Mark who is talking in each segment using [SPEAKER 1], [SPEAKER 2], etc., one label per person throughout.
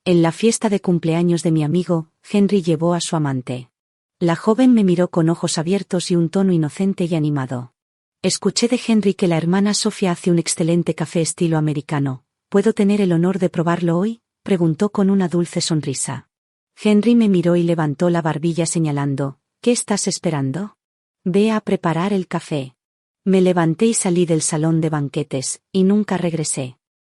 [SPEAKER 1] En la fiesta de cumpleaños de mi amigo, Henry llevó a su amante. La joven me miró con ojos abiertos y un tono inocente y animado. Escuché de Henry que la hermana Sofía hace un excelente café estilo americano. ¿Puedo tener el honor de probarlo hoy?, preguntó con una dulce sonrisa. Henry me miró y levantó la barbilla señalando, ¿qué estás esperando? Ve a preparar el café. Me levanté y salí del salón de banquetes, y nunca regresé.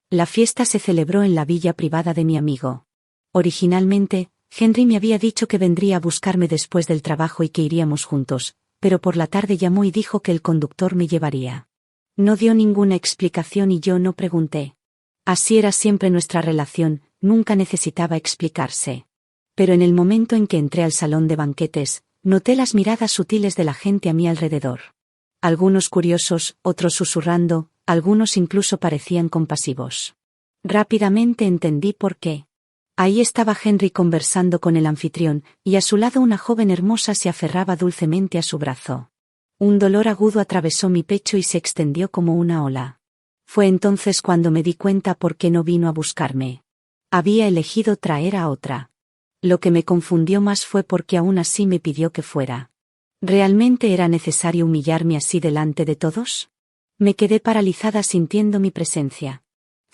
[SPEAKER 1] La fiesta se celebró en la villa privada de mi amigo. Originalmente, Henry me había dicho que vendría a buscarme después del trabajo y que iríamos juntos, pero por la tarde llamó y dijo que el conductor me llevaría. No dio ninguna explicación y yo no pregunté. Así era siempre nuestra relación, nunca necesitaba explicarse. Pero en el momento en que entré al salón de banquetes, noté las miradas sutiles de la gente a mi alrededor. Algunos curiosos, otros susurrando, algunos incluso parecían compasivos. Rápidamente entendí por qué. Ahí estaba Henry conversando con el anfitrión, y a su lado una joven hermosa se aferraba dulcemente a su brazo. Un dolor agudo atravesó mi pecho y se extendió como una ola. Fue entonces cuando me di cuenta por qué no vino a buscarme. Había elegido traer a otra. Lo que me confundió más fue porque aún así me pidió que fuera. ¿Realmente era necesario humillarme así delante de todos? Me quedé paralizada sintiendo mi presencia.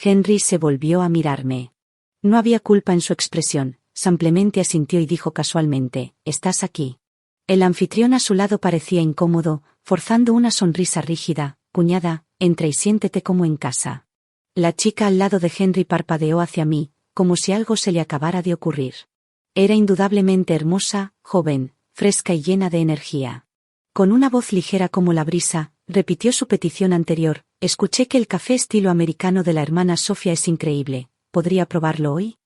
[SPEAKER 1] Henry se volvió a mirarme. No había culpa en su expresión, simplemente asintió y dijo casualmente, «¿Estás aquí?». El anfitrión a su lado parecía incómodo, forzando una sonrisa rígida, «Cuñada, entra y siéntete como en casa». La chica al lado de Henry parpadeó hacia mí, como si algo se le acabara de ocurrir. Era indudablemente hermosa, joven, fresca y llena de energía. Con una voz ligera como la brisa, repitió su petición anterior, «Escuché que el café estilo americano de la hermana Sofía es increíble, ¿podría probarlo hoy?».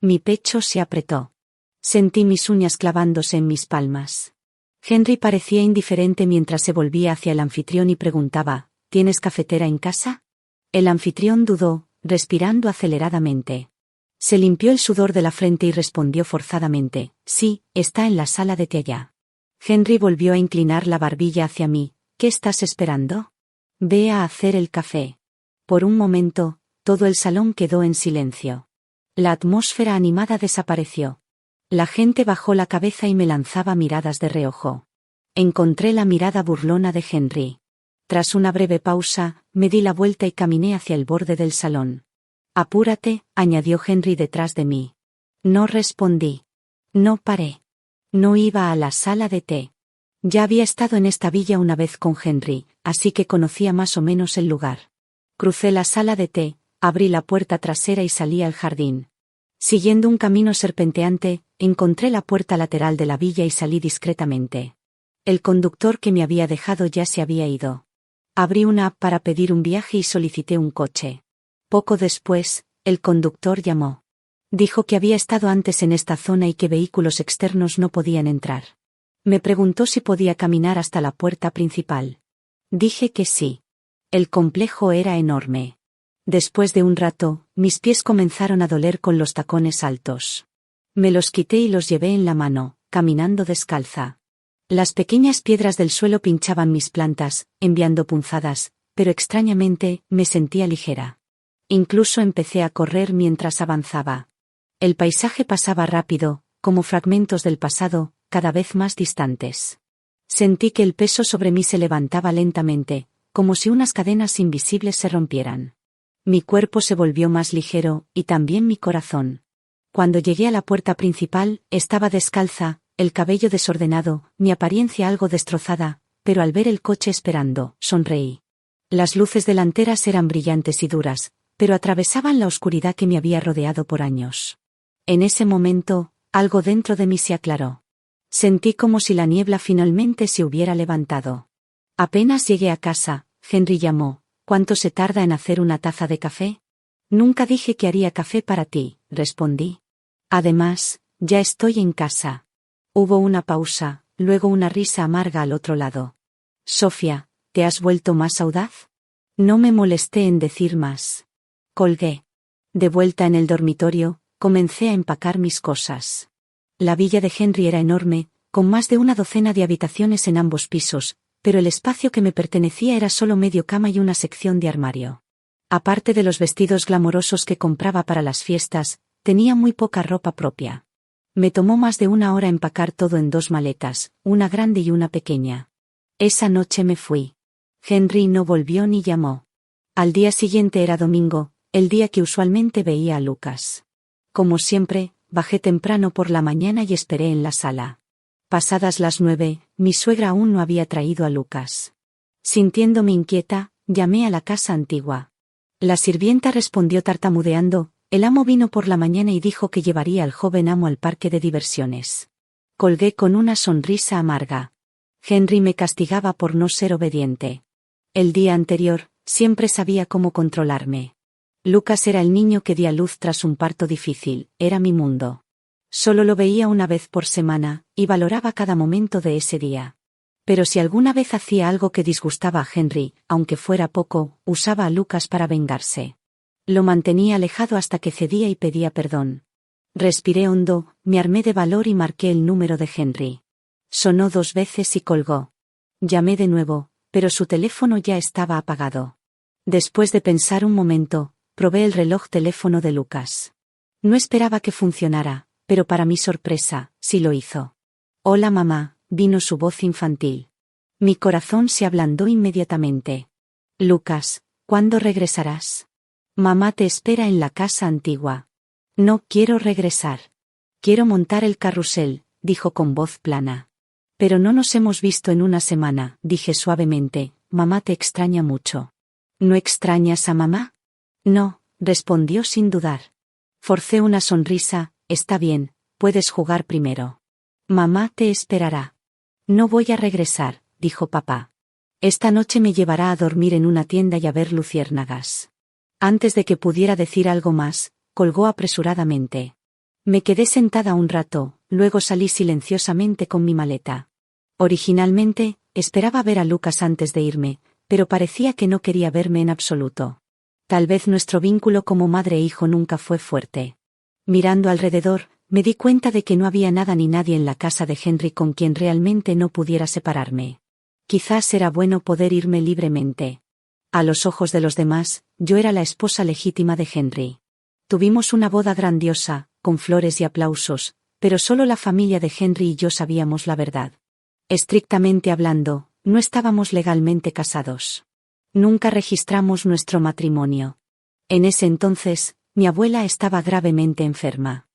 [SPEAKER 1] Mi pecho se apretó. Sentí mis uñas clavándose en mis palmas. Henry parecía indiferente mientras se volvía hacia el anfitrión y preguntaba, «¿Tienes cafetera en casa?». El anfitrión dudó, respirando aceleradamente. Se limpió el sudor de la frente y respondió forzadamente, «Sí, está en la sala de té allá». Henry volvió a inclinar la barbilla hacia mí, «¿Qué estás esperando? Ve a hacer el café». Por un momento, todo el salón quedó en silencio. La atmósfera animada desapareció. La gente bajó la cabeza y me lanzaba miradas de reojo. Encontré la mirada burlona de Henry. Tras una breve pausa, me di la vuelta y caminé hacia el borde del salón. «Apúrate», añadió Henry detrás de mí. No respondí. No paré. No iba a la sala de té. Ya había estado en esta villa una vez con Henry, así que conocía más o menos el lugar. Crucé la sala de té, abrí la puerta trasera y salí al jardín. Siguiendo un camino serpenteante, encontré la puerta lateral de la villa y salí discretamente. El conductor que me había dejado ya se había ido. Abrí una app para pedir un viaje y solicité un coche. Poco después, el conductor llamó. Dijo que había estado antes en esta zona y que vehículos externos no podían entrar. Me preguntó si podía caminar hasta la puerta principal. Dije que sí. El complejo era enorme. Después de un rato, mis pies comenzaron a doler con los tacones altos. Me los quité y los llevé en la mano, caminando descalza. Las pequeñas piedras del suelo pinchaban mis plantas, enviando punzadas, pero extrañamente, me sentía ligera. Incluso empecé a correr mientras avanzaba. El paisaje pasaba rápido, como fragmentos del pasado, cada vez más distantes. Sentí que el peso sobre mí se levantaba lentamente, como si unas cadenas invisibles se rompieran. Mi cuerpo se volvió más ligero, y también mi corazón. Cuando llegué a la puerta principal, estaba descalza, el cabello desordenado, mi apariencia algo destrozada, pero al ver el coche esperando, sonreí. Las luces delanteras eran brillantes y duras, pero atravesaban la oscuridad que me había rodeado por años. En ese momento, algo dentro de mí se aclaró. Sentí como si la niebla finalmente se hubiera levantado. Apenas llegué a casa, Henry llamó, «¿Cuánto se tarda en hacer una taza de café?». «Nunca dije que haría café para ti», respondí. «Además, ya estoy en casa». Hubo una pausa, luego una risa amarga al otro lado. «Sofía, ¿te has vuelto más audaz?». No me molesté en decir más. Colgué. De vuelta en el dormitorio, comencé a empacar mis cosas. La villa de Henry era enorme, con más de una docena de habitaciones en ambos pisos, pero el espacio que me pertenecía era solo medio cama y una sección de armario. Aparte de los vestidos glamorosos que compraba para las fiestas, tenía muy poca ropa propia. Me tomó más de 1 hora empacar todo en 2 maletas, una grande y una pequeña. Esa noche me fui. Henry no volvió ni llamó. Al día siguiente era domingo, el día que usualmente veía a Lucas. Como siempre, bajé temprano por la mañana y esperé en la sala. Pasadas las 9, mi suegra aún no había traído a Lucas. Sintiéndome inquieta, llamé a la casa antigua. La sirvienta respondió tartamudeando: el amo vino por la mañana y dijo que llevaría al joven amo al parque de diversiones. Colgué con una sonrisa amarga. Henry me castigaba por no ser obediente. El día anterior, siempre sabía cómo controlarme. Lucas era el niño que di a luz tras un parto difícil, era mi mundo. Solo lo veía una vez por semana, y valoraba cada momento de ese día. Pero si alguna vez hacía algo que disgustaba a Henry, aunque fuera poco, usaba a Lucas para vengarse. Lo mantenía alejado hasta que cedía y pedía perdón. Respiré hondo, me armé de valor y marqué el número de Henry. Sonó 2 veces y colgó. Llamé de nuevo, pero su teléfono ya estaba apagado. Después de pensar un momento, probé el reloj teléfono de Lucas. No esperaba que funcionara, pero para mi sorpresa, sí lo hizo. «Hola mamá», vino su voz infantil. Mi corazón se ablandó inmediatamente. «Lucas, ¿cuándo regresarás? Mamá te espera en la casa antigua». «No quiero regresar. Quiero montar el carrusel», dijo con voz plana. «Pero no nos hemos visto en 1 semana», dije suavemente. «Mamá te extraña mucho». «¿No extrañas a mamá?» «No», respondió sin dudar. Forcé una sonrisa. «Está bien, puedes jugar primero. Mamá te esperará». «No voy a regresar», dijo papá. «Esta noche me llevará a dormir en una tienda y a ver luciérnagas». Antes de que pudiera decir algo más, colgó apresuradamente. Me quedé sentada un rato, luego salí silenciosamente con mi maleta. Originalmente, esperaba ver a Lucas antes de irme, pero parecía que no quería verme en absoluto. Tal vez nuestro vínculo como madre e hijo nunca fue fuerte. Mirando alrededor, me di cuenta de que no había nada ni nadie en la casa de Henry con quien realmente no pudiera separarme. Quizás era bueno poder irme libremente. A los ojos de los demás, yo era la esposa legítima de Henry. Tuvimos una boda grandiosa, con flores y aplausos, pero solo la familia de Henry y yo sabíamos la verdad. Estrictamente hablando, no estábamos legalmente casados. Nunca registramos nuestro matrimonio. En ese entonces, mi abuela estaba gravemente enferma.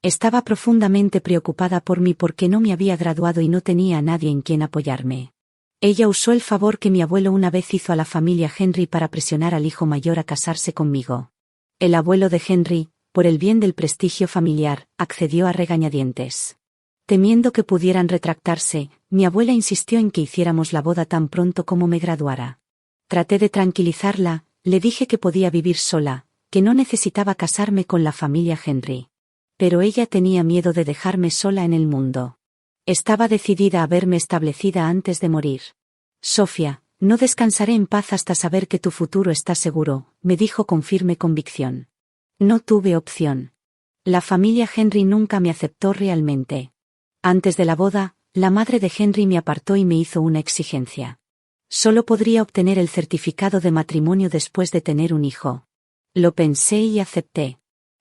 [SPEAKER 1] Estaba profundamente preocupada por mí porque no me había graduado y no tenía a nadie en quien apoyarme. Ella usó el favor que mi abuelo una vez hizo a la familia Henry para presionar al hijo mayor a casarse conmigo. El abuelo de Henry, por el bien del prestigio familiar, accedió a regañadientes. Temiendo que pudieran retractarse, mi abuela insistió en que hiciéramos la boda tan pronto como me graduara. Traté de tranquilizarla, le dije que podía vivir sola, que no necesitaba casarme con la familia Henry. Pero ella tenía miedo de dejarme sola en el mundo. Estaba decidida a verme establecida antes de morir. «Sofía, no descansaré en paz hasta saber que tu futuro está seguro», me dijo con firme convicción. No tuve opción. La familia Henry nunca me aceptó realmente. Antes de la boda, la madre de Henry me apartó y me hizo una exigencia. Solo podría obtener el certificado de matrimonio después de tener un hijo. Lo pensé y acepté.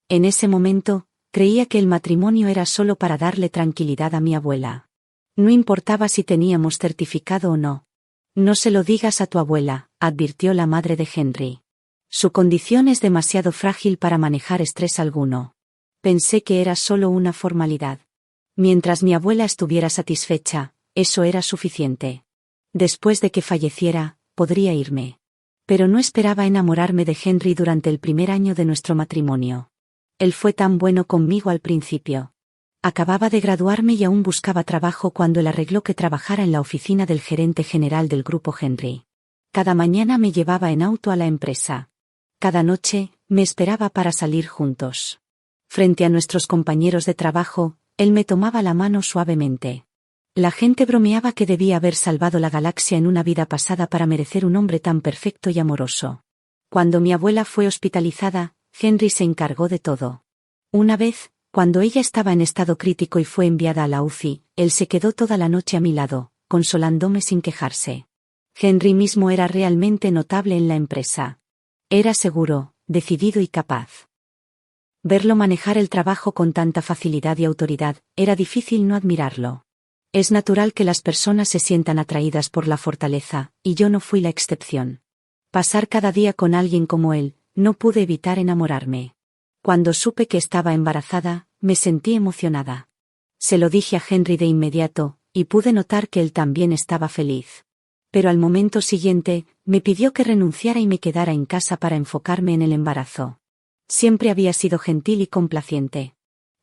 [SPEAKER 1] En ese momento, creía que el matrimonio era solo para darle tranquilidad a mi abuela. No importaba si teníamos certificado o no. «No se lo digas a tu abuela», advirtió la madre de Henry. «Su condición es demasiado frágil para manejar estrés alguno». Pensé que era solo una formalidad. Mientras mi abuela estuviera satisfecha, eso era suficiente. Después de que falleciera, podría irme. Pero no esperaba enamorarme de Henry durante el primer año de nuestro matrimonio. Él fue tan bueno conmigo al principio. Acababa de graduarme y aún buscaba trabajo cuando él arregló que trabajara en la oficina del gerente general del grupo Henry. Cada mañana me llevaba en auto a la empresa. Cada noche, me esperaba para salir juntos. Frente a nuestros compañeros de trabajo, él me tomaba la mano suavemente. La gente bromeaba que debía haber salvado la galaxia en una vida pasada para merecer un hombre tan perfecto y amoroso. Cuando mi abuela fue hospitalizada, Henry se encargó de todo. Una vez, cuando ella estaba en estado crítico y fue enviada a la UCI, él se quedó toda la noche a mi lado, consolándome sin quejarse. Henry mismo era realmente notable en la empresa. Era seguro, decidido y capaz. Verlo manejar el trabajo con tanta facilidad y autoridad, era difícil no admirarlo. Es natural que las personas se sientan atraídas por la fortaleza, y yo no fui la excepción. Pasar cada día con alguien como él, no pude evitar enamorarme. Cuando supe que estaba embarazada, me sentí emocionada. Se lo dije a Henry de inmediato, y pude notar que él también estaba feliz. Pero al momento siguiente, me pidió que renunciara y me quedara en casa para enfocarme en el embarazo. Siempre había sido gentil y complaciente.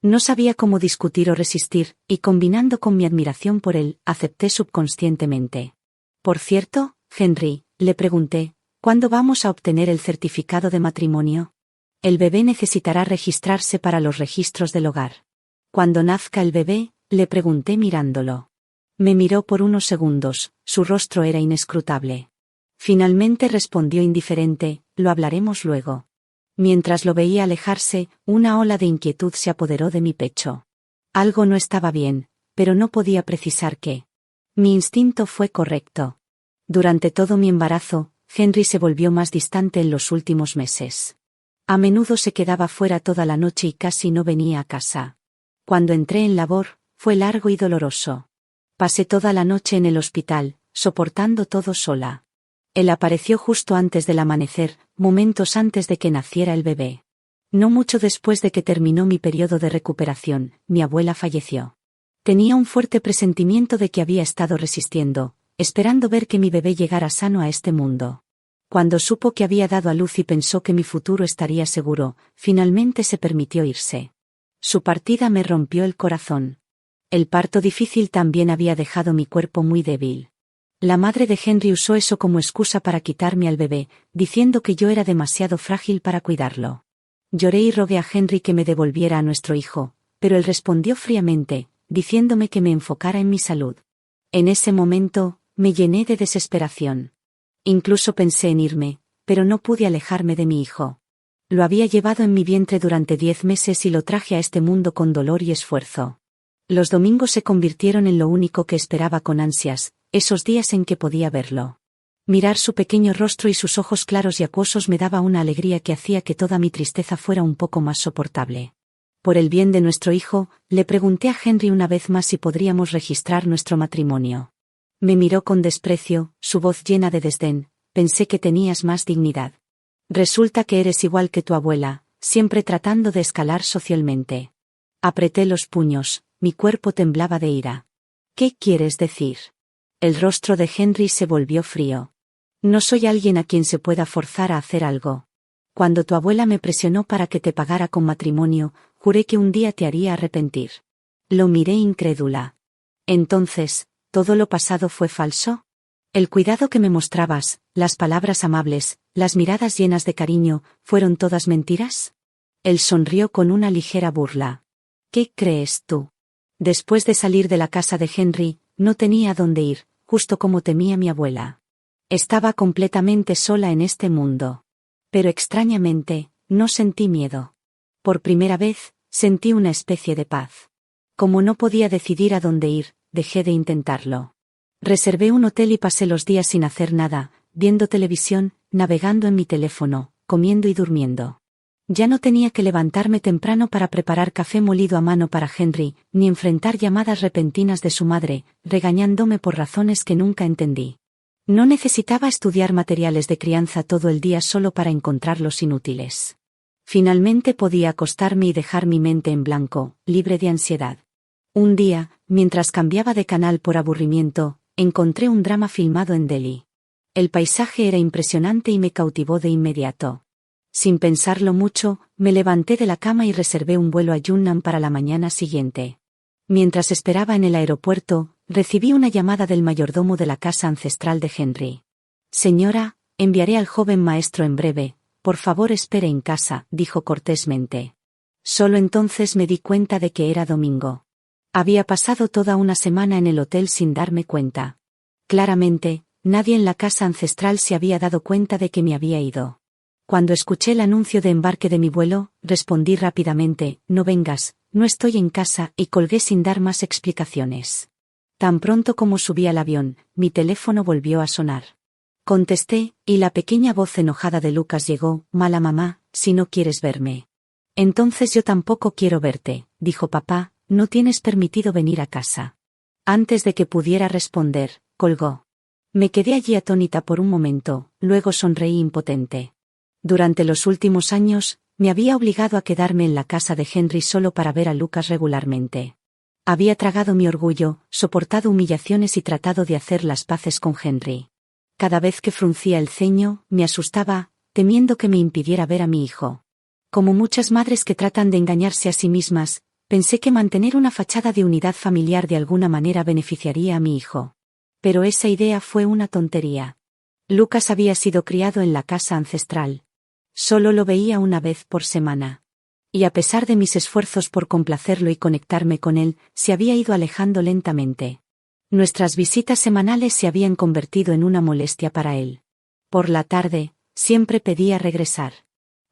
[SPEAKER 1] No sabía cómo discutir o resistir, y combinando con mi admiración por él, acepté subconscientemente. Por cierto, Henry, le pregunté, ¿cuándo vamos a obtener el certificado de matrimonio? El bebé necesitará registrarse para los registros del hogar. Cuando nazca el bebé, le pregunté mirándolo. Me miró por unos segundos, su rostro era inescrutable. Finalmente respondió indiferente, lo hablaremos luego. Mientras lo veía alejarse, una ola de inquietud se apoderó de mi pecho. Algo no estaba bien, pero no podía precisar qué. Mi instinto fue correcto. Durante todo mi embarazo, Henry se volvió más distante en los últimos meses. A menudo se quedaba fuera toda la noche y casi no venía a casa. Cuando entré en labor, fue largo y doloroso. Pasé toda la noche en el hospital, soportando todo sola. Él apareció justo antes del amanecer, momentos antes de que naciera el bebé. No mucho después de que terminó mi periodo de recuperación, mi abuela falleció. Tenía un fuerte presentimiento de que había estado resistiendo, esperando ver que mi bebé llegara sano a este mundo. Cuando supo que había dado a luz y pensó que mi futuro estaría seguro, finalmente se permitió irse. Su partida me rompió el corazón. El parto difícil también había dejado mi cuerpo muy débil. La madre de Henry usó eso como excusa para quitarme al bebé, diciendo que yo era demasiado frágil para cuidarlo. Lloré y rogué a Henry que me devolviera a nuestro hijo, pero él respondió fríamente, diciéndome que me enfocara en mi salud. En ese momento, me llené de desesperación. Incluso pensé en irme, pero no pude alejarme de mi hijo. Lo había llevado en mi vientre durante 10 meses y lo traje a este mundo con dolor y esfuerzo. Los domingos se convirtieron en lo único que esperaba con ansias, esos días en que podía verlo. Mirar su pequeño rostro y sus ojos claros y acuosos me daba una alegría que hacía que toda mi tristeza fuera un poco más soportable. Por el bien de nuestro hijo, le pregunté a Henry una vez más si podríamos registrar nuestro matrimonio. Me miró con desprecio, su voz llena de desdén. Pensé que tenías más dignidad. Resulta que eres igual que tu abuela, siempre tratando de escalar socialmente. Apreté los puños, mi cuerpo temblaba de ira. ¿Qué quieres decir? El rostro de Henry se volvió frío. No soy alguien a quien se pueda forzar a hacer algo. Cuando tu abuela me presionó para que te pagara con matrimonio, juré que un día te haría arrepentir. Lo miré incrédula. Entonces, ¿todo lo pasado fue falso? El cuidado que me mostrabas, las palabras amables, las miradas llenas de cariño, ¿fueron todas mentiras? Él sonrió con una ligera burla. ¿Qué crees tú? Después de salir de la casa de Henry, no tenía dónde ir, justo como temía mi abuela. Estaba completamente sola en este mundo. Pero extrañamente, no sentí miedo. Por primera vez, sentí una especie de paz. Como no podía decidir a dónde ir, dejé de intentarlo. Reservé un hotel y pasé los días sin hacer nada, viendo televisión, navegando en mi teléfono, comiendo y durmiendo. Ya no tenía que levantarme temprano para preparar café molido a mano para Henry, ni enfrentar llamadas repentinas de su madre, regañándome por razones que nunca entendí. No necesitaba estudiar materiales de crianza todo el día solo para encontrarlos inútiles. Finalmente podía acostarme y dejar mi mente en blanco, libre de ansiedad. Un día, mientras cambiaba de canal por aburrimiento, encontré un drama filmado en Delhi. El paisaje era impresionante y me cautivó de inmediato. Sin pensarlo mucho, me levanté de la cama y reservé un vuelo a Yunnan para la mañana siguiente. Mientras esperaba en el aeropuerto, recibí una llamada del mayordomo de la casa ancestral de Henry. Señora, enviaré al joven maestro en breve, por favor espere en casa, dijo cortésmente. Solo entonces me di cuenta de que era domingo. Había pasado toda una semana en el hotel sin darme cuenta. Claramente, nadie en la casa ancestral se había dado cuenta de que me había ido. Cuando escuché el anuncio de embarque de mi vuelo, respondí rápidamente, no vengas, no estoy en casa, y colgué sin dar más explicaciones. Tan pronto como subí al avión, mi teléfono volvió a sonar. Contesté, y la pequeña voz enojada de Lucas llegó, mala mamá, si no quieres verme. Entonces yo tampoco quiero verte, dijo papá, no tienes permitido venir a casa. Antes de que pudiera responder, colgó. Me quedé allí atónita por un momento, luego sonreí impotente. Durante los últimos años, me había obligado a quedarme en la casa de Henry solo para ver a Lucas regularmente. Había tragado mi orgullo, soportado humillaciones y tratado de hacer las paces con Henry. Cada vez que fruncía el ceño, me asustaba, temiendo que me impidiera ver a mi hijo. Como muchas madres que tratan de engañarse a sí mismas, pensé que mantener una fachada de unidad familiar de alguna manera beneficiaría a mi hijo. Pero esa idea fue una tontería. Lucas había sido criado en la casa ancestral. Solo lo veía una vez por semana. Y a pesar de mis esfuerzos por complacerlo y conectarme con él, se había ido alejando lentamente. Nuestras visitas semanales se habían convertido en una molestia para él. Por la tarde, siempre pedía regresar.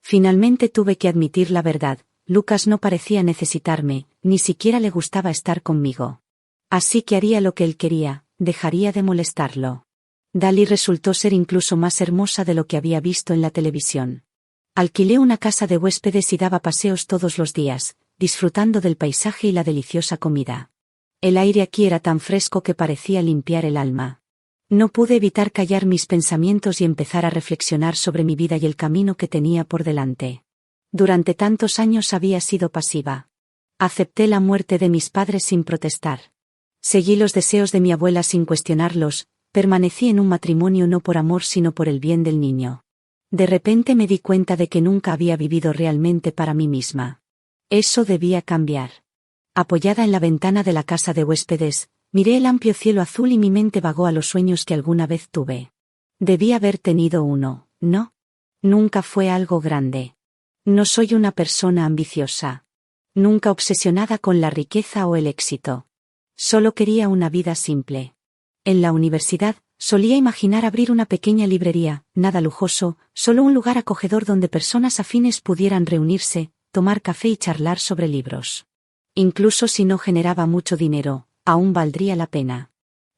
[SPEAKER 1] Finalmente tuve que admitir la verdad, Lucas no parecía necesitarme, ni siquiera le gustaba estar conmigo. Así que haría lo que él quería, dejaría de molestarlo. Dali resultó ser incluso más hermosa de lo que había visto en la televisión. Alquilé una casa de huéspedes y daba paseos todos los días, disfrutando del paisaje y la deliciosa comida. El aire aquí era tan fresco que parecía limpiar el alma. No pude evitar callar mis pensamientos y empezar a reflexionar sobre mi vida y el camino que tenía por delante. Durante tantos años había sido pasiva. Acepté la muerte de mis padres sin protestar. Seguí los deseos de mi abuela sin cuestionarlos, permanecí en un matrimonio no por amor sino por el bien del niño. De repente me di cuenta de que nunca había vivido realmente para mí misma. Eso debía cambiar. Apoyada en la ventana de la casa de huéspedes, miré el amplio cielo azul y mi mente vagó a los sueños que alguna vez tuve. Debí haber tenido uno, ¿no? Nunca fue algo grande. No soy una persona ambiciosa. Nunca obsesionada con la riqueza o el éxito. Solo quería una vida simple. En la universidad, solía imaginar abrir una pequeña librería, nada lujoso, solo un lugar acogedor donde personas afines pudieran reunirse, tomar café y charlar sobre libros. Incluso si no generaba mucho dinero, aún valdría la pena.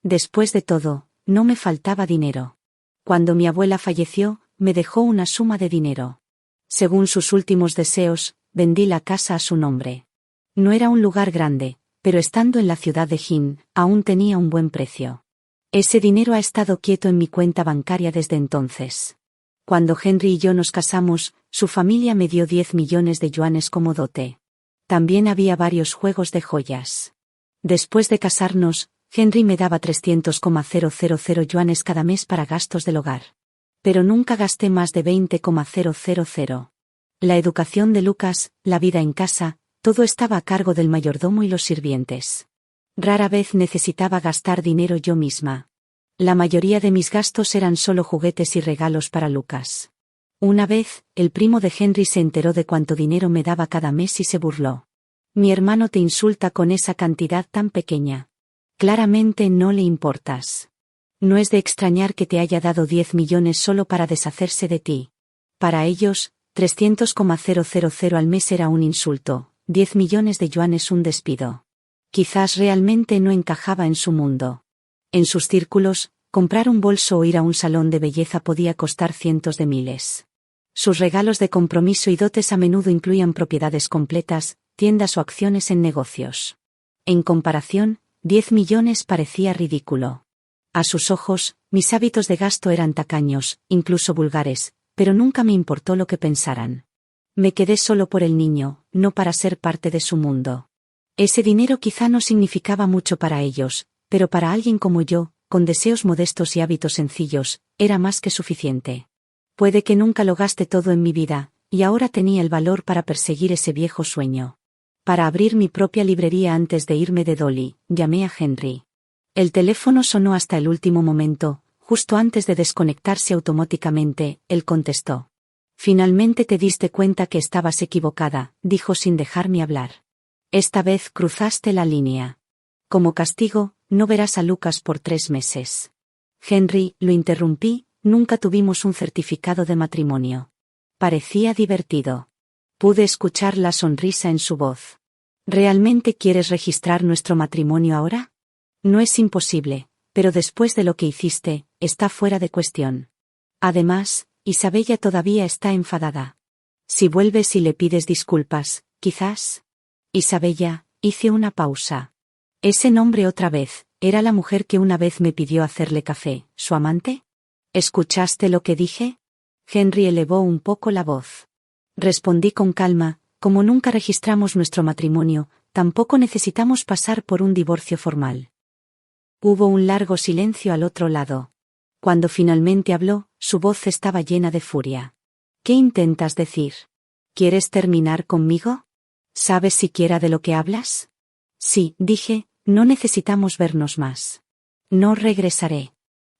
[SPEAKER 1] Después de todo, no me faltaba dinero. Cuando mi abuela falleció, me dejó una suma de dinero. Según sus últimos deseos, vendí la casa a su nombre. No era un lugar grande, pero estando en la ciudad de Hin, aún tenía un buen precio. Ese dinero ha estado quieto en mi cuenta bancaria desde entonces. Cuando Henry y yo nos casamos, su familia me dio 10 millones de yuanes como dote. También había varios juegos de joyas. Después de casarnos, Henry me daba 300,000 yuanes cada mes para gastos del hogar. Pero nunca gasté más de 20,000. La educación de Lucas, la vida en casa, todo estaba a cargo del mayordomo y los sirvientes. Rara vez necesitaba gastar dinero yo misma. La mayoría de mis gastos eran solo juguetes y regalos para Lucas. Una vez, el primo de Henry se enteró de cuánto dinero me daba cada mes y se burló. Mi hermano te insulta con esa cantidad tan pequeña. Claramente no le importas. No es de extrañar que te haya dado 10 millones solo para deshacerse de ti. Para ellos, 300,000 al mes era un insulto, 10 millones de yuanes un despido. Quizás realmente no encajaba en su mundo. En sus círculos, comprar un bolso o ir a un salón de belleza podía costar cientos de miles. Sus regalos de compromiso y dotes a menudo incluían propiedades completas, tiendas o acciones en negocios. En comparación, 10 millones parecía ridículo. A sus ojos, mis hábitos de gasto eran tacaños, incluso vulgares, pero nunca me importó lo que pensaran. Me quedé solo por el niño, no para ser parte de su mundo. Ese dinero quizá no significaba mucho para ellos, pero para alguien como yo, con deseos modestos y hábitos sencillos, era más que suficiente. Puede que nunca lo gaste todo en mi vida, y ahora tenía el valor para perseguir ese viejo sueño. Para abrir mi propia librería antes de irme de Dolly, llamé a Henry. El teléfono sonó hasta el último momento, justo antes de desconectarse automáticamente, él contestó. Finalmente te diste cuenta que estabas equivocada, dijo sin dejarme hablar. Esta vez cruzaste la línea. Como castigo, no verás a Lucas por 3 meses. Henry, lo interrumpí, nunca tuvimos un certificado de matrimonio. Parecía divertido. Pude escuchar la sonrisa en su voz. ¿Realmente quieres registrar nuestro matrimonio ahora? No es imposible, pero después de lo que hiciste, está fuera de cuestión. Además, Isabella todavía está enfadada. Si vuelves y le pides disculpas, quizás. Isabella, hice una pausa. Ese nombre otra vez, ¿era la mujer que una vez me pidió hacerle café, su amante? ¿Escuchaste lo que dije? Henry elevó un poco la voz. Respondí con calma, como nunca registramos nuestro matrimonio, tampoco necesitamos pasar por un divorcio formal. Hubo un largo silencio al otro lado. Cuando finalmente habló, su voz estaba llena de furia. ¿Qué intentas decir? ¿Quieres terminar conmigo? ¿Sabes siquiera de lo que hablas? Sí, dije, no necesitamos vernos más. No regresaré.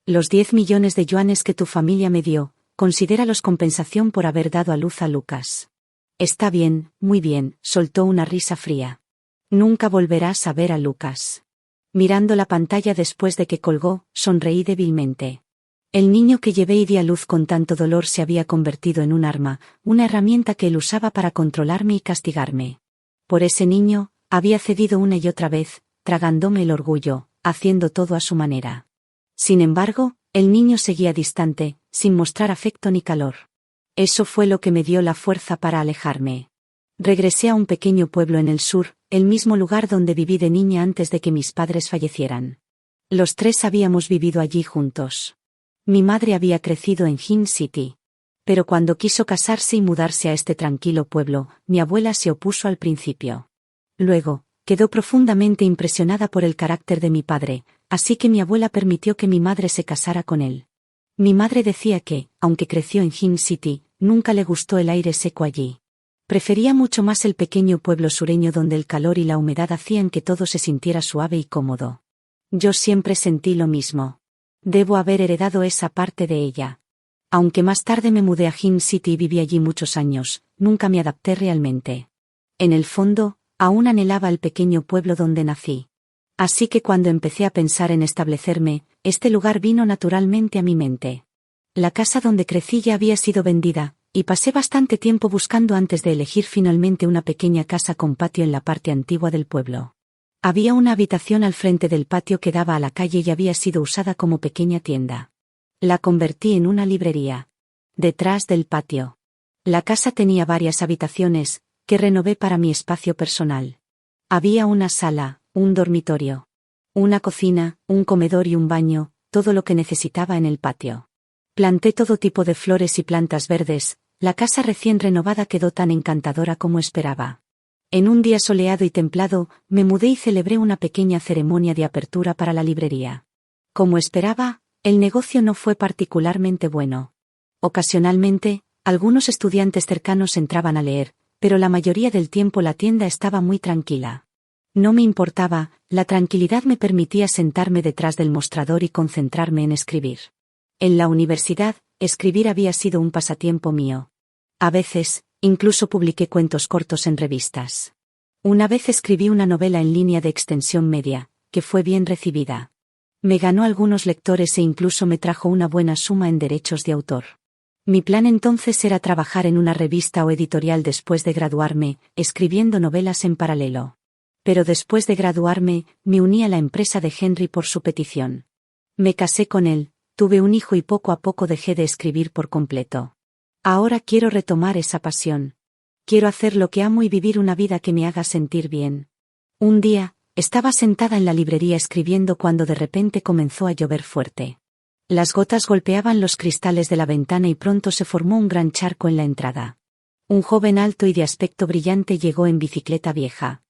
[SPEAKER 1] Los 10 millones de yuanes que tu familia me dio, considéralos compensación por haber dado a luz a Lucas. Está bien, muy bien, soltó una risa fría. Nunca volverás a ver a Lucas. Mirando la pantalla después de que colgó, sonreí débilmente. El niño que llevé y di a luz con tanto dolor se había convertido en un arma, una herramienta que él usaba para controlarme y castigarme. Por ese niño, había cedido una y otra vez, tragándome el orgullo, haciendo todo a su manera. Sin embargo, el niño seguía distante, sin mostrar afecto ni calor. Eso fue lo que me dio la fuerza para alejarme. Regresé a un pequeño pueblo en el sur, el mismo lugar donde viví de niña antes de que mis padres fallecieran. Los tres habíamos vivido allí juntos. Mi madre había crecido en Hin City. Pero cuando quiso casarse y mudarse a este tranquilo pueblo, mi abuela se opuso al principio. Luego, quedó profundamente impresionada por el carácter de mi padre, así que mi abuela permitió que mi madre se casara con él. Mi madre decía que, aunque creció en Hin City, nunca le gustó el aire seco allí. Prefería mucho más el pequeño pueblo sureño donde el calor y la humedad hacían que todo se sintiera suave y cómodo. Yo siempre sentí lo mismo. Debo haber heredado esa parte de ella. Aunque más tarde me mudé a Hin City y viví allí muchos años, nunca me adapté realmente. En el fondo, aún anhelaba el pequeño pueblo donde nací. Así que cuando empecé a pensar en establecerme, este lugar vino naturalmente a mi mente. La casa donde crecí ya había sido vendida, y pasé bastante tiempo buscando antes de elegir finalmente una pequeña casa con patio en la parte antigua del pueblo. Había una habitación al frente del patio que daba a la calle y había sido usada como pequeña tienda. La convertí en una librería. Detrás del patio. La casa tenía varias habitaciones, que renové para mi espacio personal. Había una sala, un dormitorio, una cocina, un comedor y un baño, todo lo que necesitaba en el patio. Planté todo tipo de flores y plantas verdes, la casa recién renovada quedó tan encantadora como esperaba. En un día soleado y templado, me mudé y celebré una pequeña ceremonia de apertura para la librería. Como esperaba, el negocio no fue particularmente bueno. Ocasionalmente, algunos estudiantes cercanos entraban a leer, pero la mayoría del tiempo la tienda estaba muy tranquila. No me importaba, la tranquilidad me permitía sentarme detrás del mostrador y concentrarme en escribir. En la universidad, escribir había sido un pasatiempo mío. A veces, incluso publiqué cuentos cortos en revistas. Una vez escribí una novela en línea de extensión media, que fue bien recibida. Me ganó algunos lectores e incluso me trajo una buena suma en derechos de autor. Mi plan entonces era trabajar en una revista o editorial después de graduarme, escribiendo novelas en paralelo. Pero después de graduarme, me uní a la empresa de Henry por su petición. Me casé con él, tuve un hijo y poco a poco dejé de escribir por completo. Ahora quiero retomar esa pasión. Quiero hacer lo que amo y vivir una vida que me haga sentir bien. Un día, estaba sentada en la librería escribiendo cuando de repente comenzó a llover fuerte. Las gotas golpeaban los cristales de la ventana y pronto se formó un gran charco en la entrada. Un joven alto y de aspecto brillante llegó en bicicleta vieja.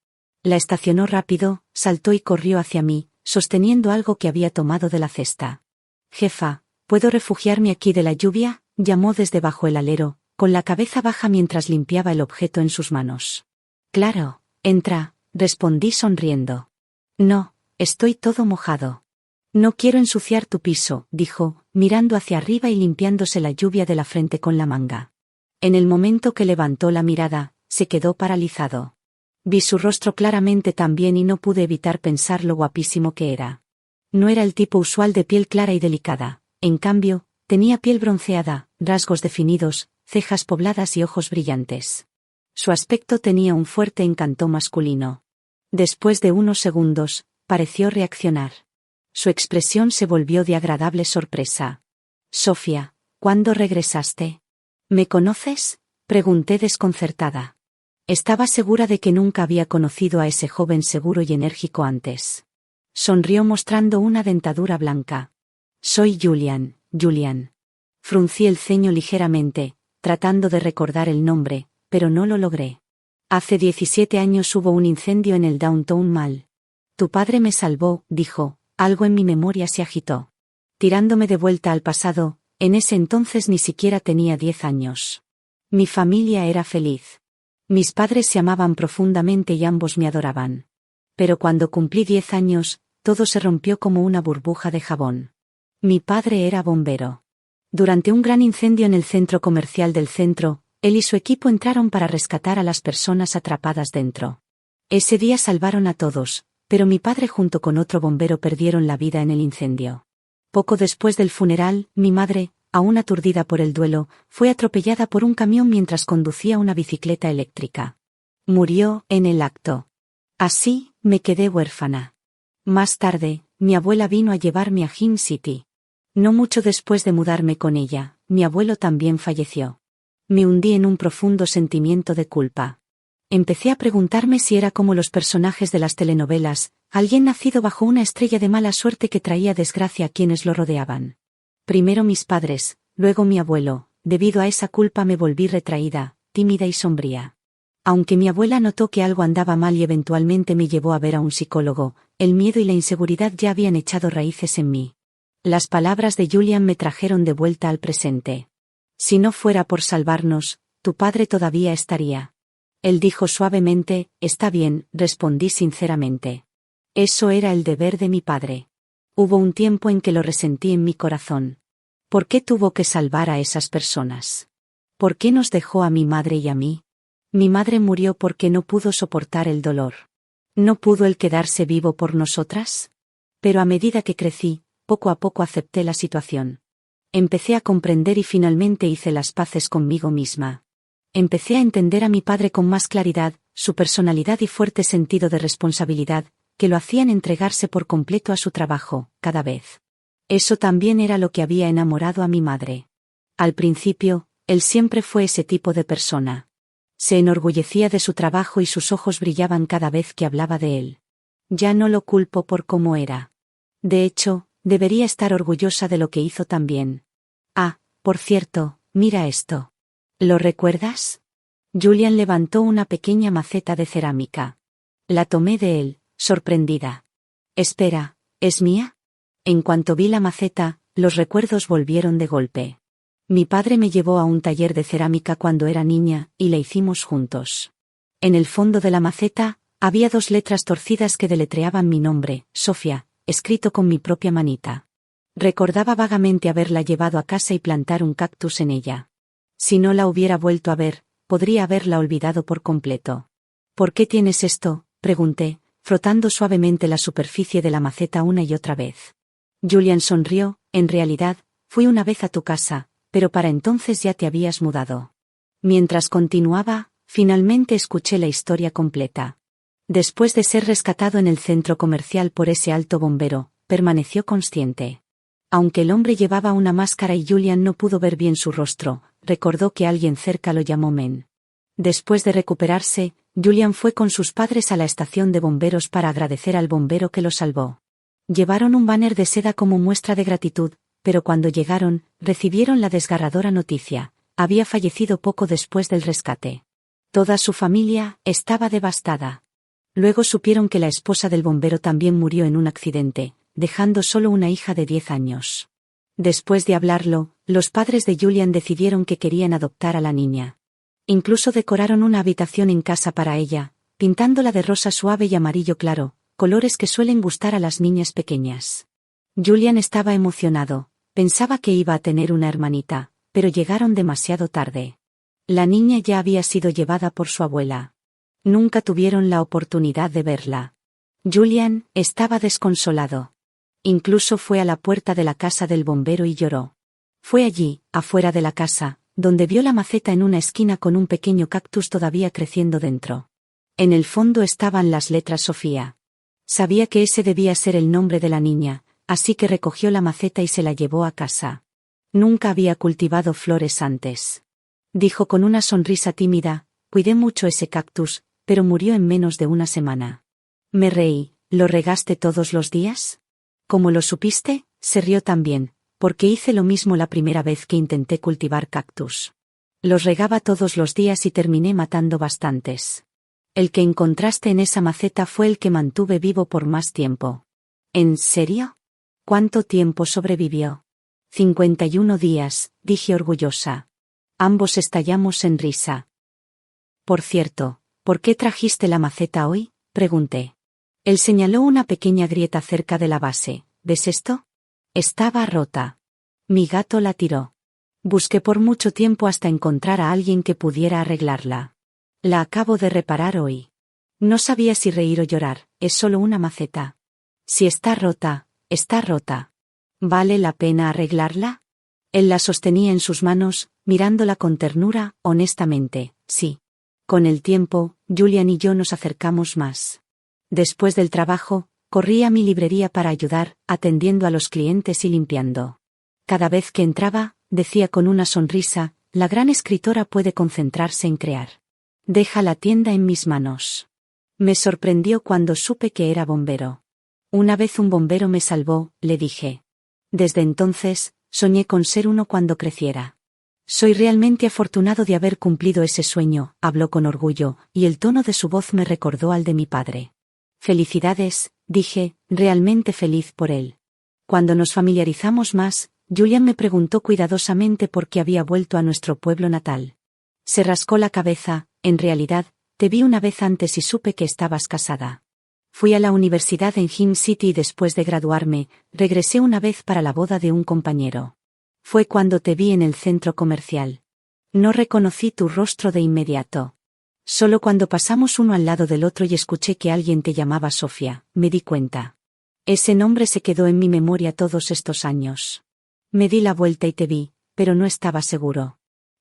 [SPEAKER 1] La estacionó rápido, saltó y corrió hacia mí, sosteniendo algo que había tomado de la cesta. «Jefa, ¿puedo refugiarme aquí de la lluvia?», llamó desde bajo el alero, con la cabeza baja mientras limpiaba el objeto en sus manos. «Claro, entra», respondí sonriendo. «No, estoy todo mojado». «No quiero ensuciar tu piso», dijo, mirando hacia arriba y limpiándose la lluvia de la frente con la manga. En el momento que levantó la mirada, se quedó paralizado. Vi su rostro claramente también y no pude evitar pensar lo guapísimo que era. No era el tipo usual de piel clara y delicada, en cambio, tenía piel bronceada, rasgos definidos, cejas pobladas y ojos brillantes. Su aspecto tenía un fuerte encanto masculino. Después de unos segundos, pareció reaccionar. Su expresión se volvió de agradable sorpresa. «Sofía, ¿cuándo regresaste? ¿Me conoces?», Pregunté desconcertada. Estaba segura de que nunca había conocido a ese joven seguro y enérgico antes. Sonrió mostrando una dentadura blanca. Soy Julian, Julian. Fruncí el ceño ligeramente, tratando de recordar el nombre, pero no lo logré. Hace 17 años hubo un incendio en el Downtown Mall. Tu padre me salvó, dijo, algo en mi memoria se agitó. Tirándome de vuelta al pasado, en ese entonces ni siquiera tenía 10 años. Mi familia era feliz. Mis padres se amaban profundamente y ambos me adoraban. Pero cuando cumplí 10 años, todo se rompió como una burbuja de jabón. Mi padre era bombero. Durante un gran incendio en el centro comercial del centro, él y su equipo entraron para rescatar a las personas atrapadas dentro. Ese día salvaron a todos, pero mi padre junto con otro bombero perdieron la vida en el incendio. Poco después del funeral, mi madre, aún aturdida por el duelo, fue atropellada por un camión mientras conducía una bicicleta eléctrica. Murió en el acto. Así, me quedé huérfana. Más tarde, mi abuela vino a llevarme a Him City. No mucho después de mudarme con ella, mi abuelo también falleció. Me hundí en un profundo sentimiento de culpa. Empecé a preguntarme si era como los personajes de las telenovelas, alguien nacido bajo una estrella de mala suerte que traía desgracia a quienes lo rodeaban. Primero mis padres, luego mi abuelo. Debido a esa culpa me volví retraída, tímida y sombría. Aunque mi abuela notó que algo andaba mal y eventualmente me llevó a ver a un psicólogo, el miedo y la inseguridad ya habían echado raíces en mí. Las palabras de Julian me trajeron de vuelta al presente. Si no fuera por salvarnos, tu padre todavía estaría. Él dijo suavemente, está bien, respondí sinceramente. Eso era el deber de mi padre. Hubo un tiempo en que lo resentí en mi corazón. ¿Por qué tuvo que salvar a esas personas? ¿Por qué nos dejó a mi madre y a mí? Mi madre murió porque no pudo soportar el dolor. ¿No pudo él quedarse vivo por nosotras? Pero a medida que crecí, poco a poco acepté la situación. Empecé a comprender y finalmente hice las paces conmigo misma. Empecé a entender a mi padre con más claridad, su personalidad y fuerte sentido de responsabilidad, que lo hacían entregarse por completo a su trabajo, cada vez. Eso también era lo que había enamorado a mi madre. Al principio, él siempre fue ese tipo de persona. Se enorgullecía de su trabajo y sus ojos brillaban cada vez que hablaba de él. Ya no lo culpo por cómo era. De hecho, debería estar orgullosa de lo que hizo también. Ah, por cierto, mira esto. ¿Lo recuerdas? Julian levantó una pequeña maceta de cerámica. La tomé de él, sorprendida. Espera, ¿es mía? En cuanto vi la maceta, los recuerdos volvieron de golpe. Mi padre me llevó a un taller de cerámica cuando era niña, y la hicimos juntos. En el fondo de la maceta, había 2 letras torcidas que deletreaban mi nombre, Sofía, escrito con mi propia manita. Recordaba vagamente haberla llevado a casa y plantar un cactus en ella. Si no la hubiera vuelto a ver, podría haberla olvidado por completo. ¿Por qué tienes esto?, pregunté, frotando suavemente la superficie de la maceta una y otra vez. Julian sonrió, en realidad, fui una vez a tu casa, pero para entonces ya te habías mudado. Mientras continuaba, finalmente escuché la historia completa. Después de ser rescatado en el centro comercial por ese alto bombero, permaneció consciente. Aunque el hombre llevaba una máscara y Julian no pudo ver bien su rostro, recordó que alguien cerca lo llamó Men. Después de recuperarse, Julian fue con sus padres a la estación de bomberos para agradecer al bombero que lo salvó. Llevaron un banner de seda como muestra de gratitud, pero cuando llegaron, recibieron la desgarradora noticia: había fallecido poco después del rescate. Toda su familia estaba devastada. Luego supieron que la esposa del bombero también murió en un accidente, dejando solo una hija de 10 años. Después de hablarlo, los padres de Julian decidieron que querían adoptar a la niña. Incluso decoraron una habitación en casa para ella, pintándola de rosa suave y amarillo claro, colores que suelen gustar a las niñas pequeñas. Julian estaba emocionado, pensaba que iba a tener una hermanita, pero llegaron demasiado tarde. La niña ya había sido llevada por su abuela. Nunca tuvieron la oportunidad de verla. Julian estaba desconsolado. Incluso fue a la puerta de la casa del bombero y lloró. Fue allí, afuera de la casa, donde vio la maceta en una esquina con un pequeño cactus todavía creciendo dentro. En el fondo estaban las letras Sofía. Sabía que ese debía ser el nombre de la niña, así que recogió la maceta y se la llevó a casa. Nunca había cultivado flores antes. dijo con una sonrisa tímida. Cuidé mucho ese cactus, pero murió en menos de una semana. Me reí. ¿Lo regaste todos los días? ¿Cómo lo supiste? Se rió también, porque hice lo mismo la primera vez que intenté cultivar cactus. Los regaba todos los días y terminé matando bastantes. El que encontraste en esa maceta fue el que mantuve vivo por más tiempo. ¿En serio? ¿Cuánto tiempo sobrevivió? 51 días, dije orgullosa. Ambos estallamos en risa. Por cierto, ¿por qué trajiste la maceta hoy?, pregunté. Él señaló una pequeña grieta cerca de la base. ¿Ves esto? Estaba rota. Mi gato la tiró. Busqué por mucho tiempo hasta encontrar a alguien que pudiera arreglarla. La acabo de reparar hoy. No sabía si reír o llorar, es solo una maceta. Si está rota, está rota. ¿Vale la pena arreglarla? Él la sostenía en sus manos, mirándola con ternura. Honestamente, sí. Con el tiempo, Julian y yo nos acercamos más. Después del trabajo, corrí a mi librería para ayudar, atendiendo a los clientes y limpiando. Cada vez que entraba, decía con una sonrisa, la gran escritora puede concentrarse en crear. Deja la tienda en mis manos. Me sorprendió cuando supe que era bombero. Una vez un bombero me salvó, le dije. Desde entonces, soñé con ser uno cuando creciera. Soy realmente afortunado de haber cumplido ese sueño, habló con orgullo, y el tono de su voz me recordó al de mi padre. Felicidades, dije, realmente feliz por él. Cuando nos familiarizamos más, Julian me preguntó cuidadosamente por qué había vuelto a nuestro pueblo natal. Se rascó la cabeza. En realidad, te vi una vez antes y supe que estabas casada. Fui a la universidad en Gym City y después de graduarme, regresé una vez para la boda de un compañero. Fue cuando te vi en el centro comercial. No reconocí tu rostro de inmediato. Solo cuando pasamos uno al lado del otro y escuché que alguien te llamaba Sofía, me di cuenta. Ese nombre se quedó en mi memoria todos estos años. Me di la vuelta y te vi, pero no estaba seguro.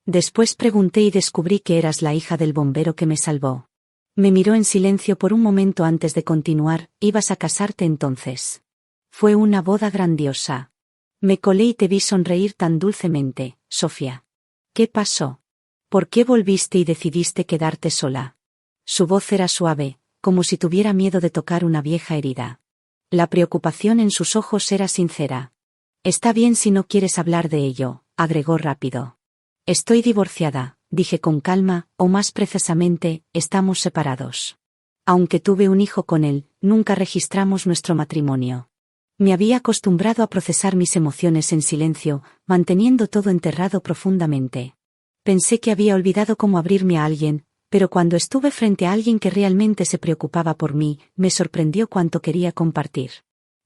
[SPEAKER 1] Después pregunté y descubrí que eras la hija del bombero que me salvó. Me miró en silencio por un momento antes de continuar. ¿Ibas a casarte entonces? Fue una boda grandiosa. Me colé y te vi sonreír tan dulcemente, Sofía. ¿Qué pasó? ¿Por qué volviste y decidiste quedarte sola? Su voz era suave, como si tuviera miedo de tocar una vieja herida. La preocupación en sus ojos era sincera. Está bien si no quieres hablar de ello, agregó rápido. Estoy divorciada, dije con calma, o más precisamente, estamos separados. Aunque tuve un hijo con él, nunca registramos nuestro matrimonio. Me había acostumbrado a procesar mis emociones en silencio, manteniendo todo enterrado profundamente. Pensé que había olvidado cómo abrirme a alguien, pero cuando estuve frente a alguien que realmente se preocupaba por mí, me sorprendió cuánto quería compartir.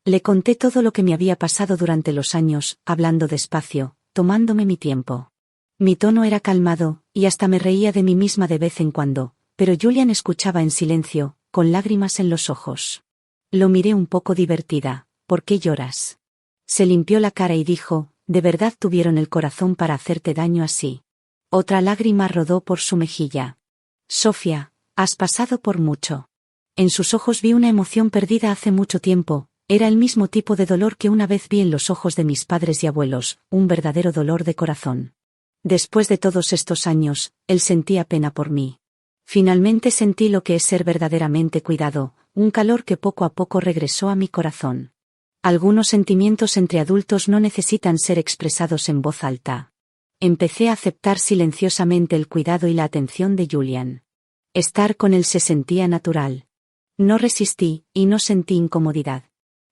[SPEAKER 1] Le conté todo lo que me había pasado durante los años, hablando despacio, tomándome mi tiempo. Mi tono era calmado, y hasta me reía de mí misma de vez en cuando, pero Julian escuchaba en silencio, con lágrimas en los ojos. Lo miré un poco divertida. ¿Por qué lloras? Se limpió la cara y dijo, ¿de verdad tuvieron el corazón para hacerte daño así? Otra lágrima rodó por su mejilla. Sofía, has pasado por mucho. En sus ojos vi una emoción perdida hace mucho tiempo. Era el mismo tipo de dolor que una vez vi en los ojos de mis padres y abuelos, un verdadero dolor de corazón. Después de todos estos años, él sentía pena por mí. Finalmente sentí lo que es ser verdaderamente cuidado, un calor que poco a poco regresó a mi corazón. Algunos sentimientos entre adultos no necesitan ser expresados en voz alta. Empecé a aceptar silenciosamente el cuidado y la atención de Julian. Estar con él se sentía natural. No resistí, y no sentí incomodidad.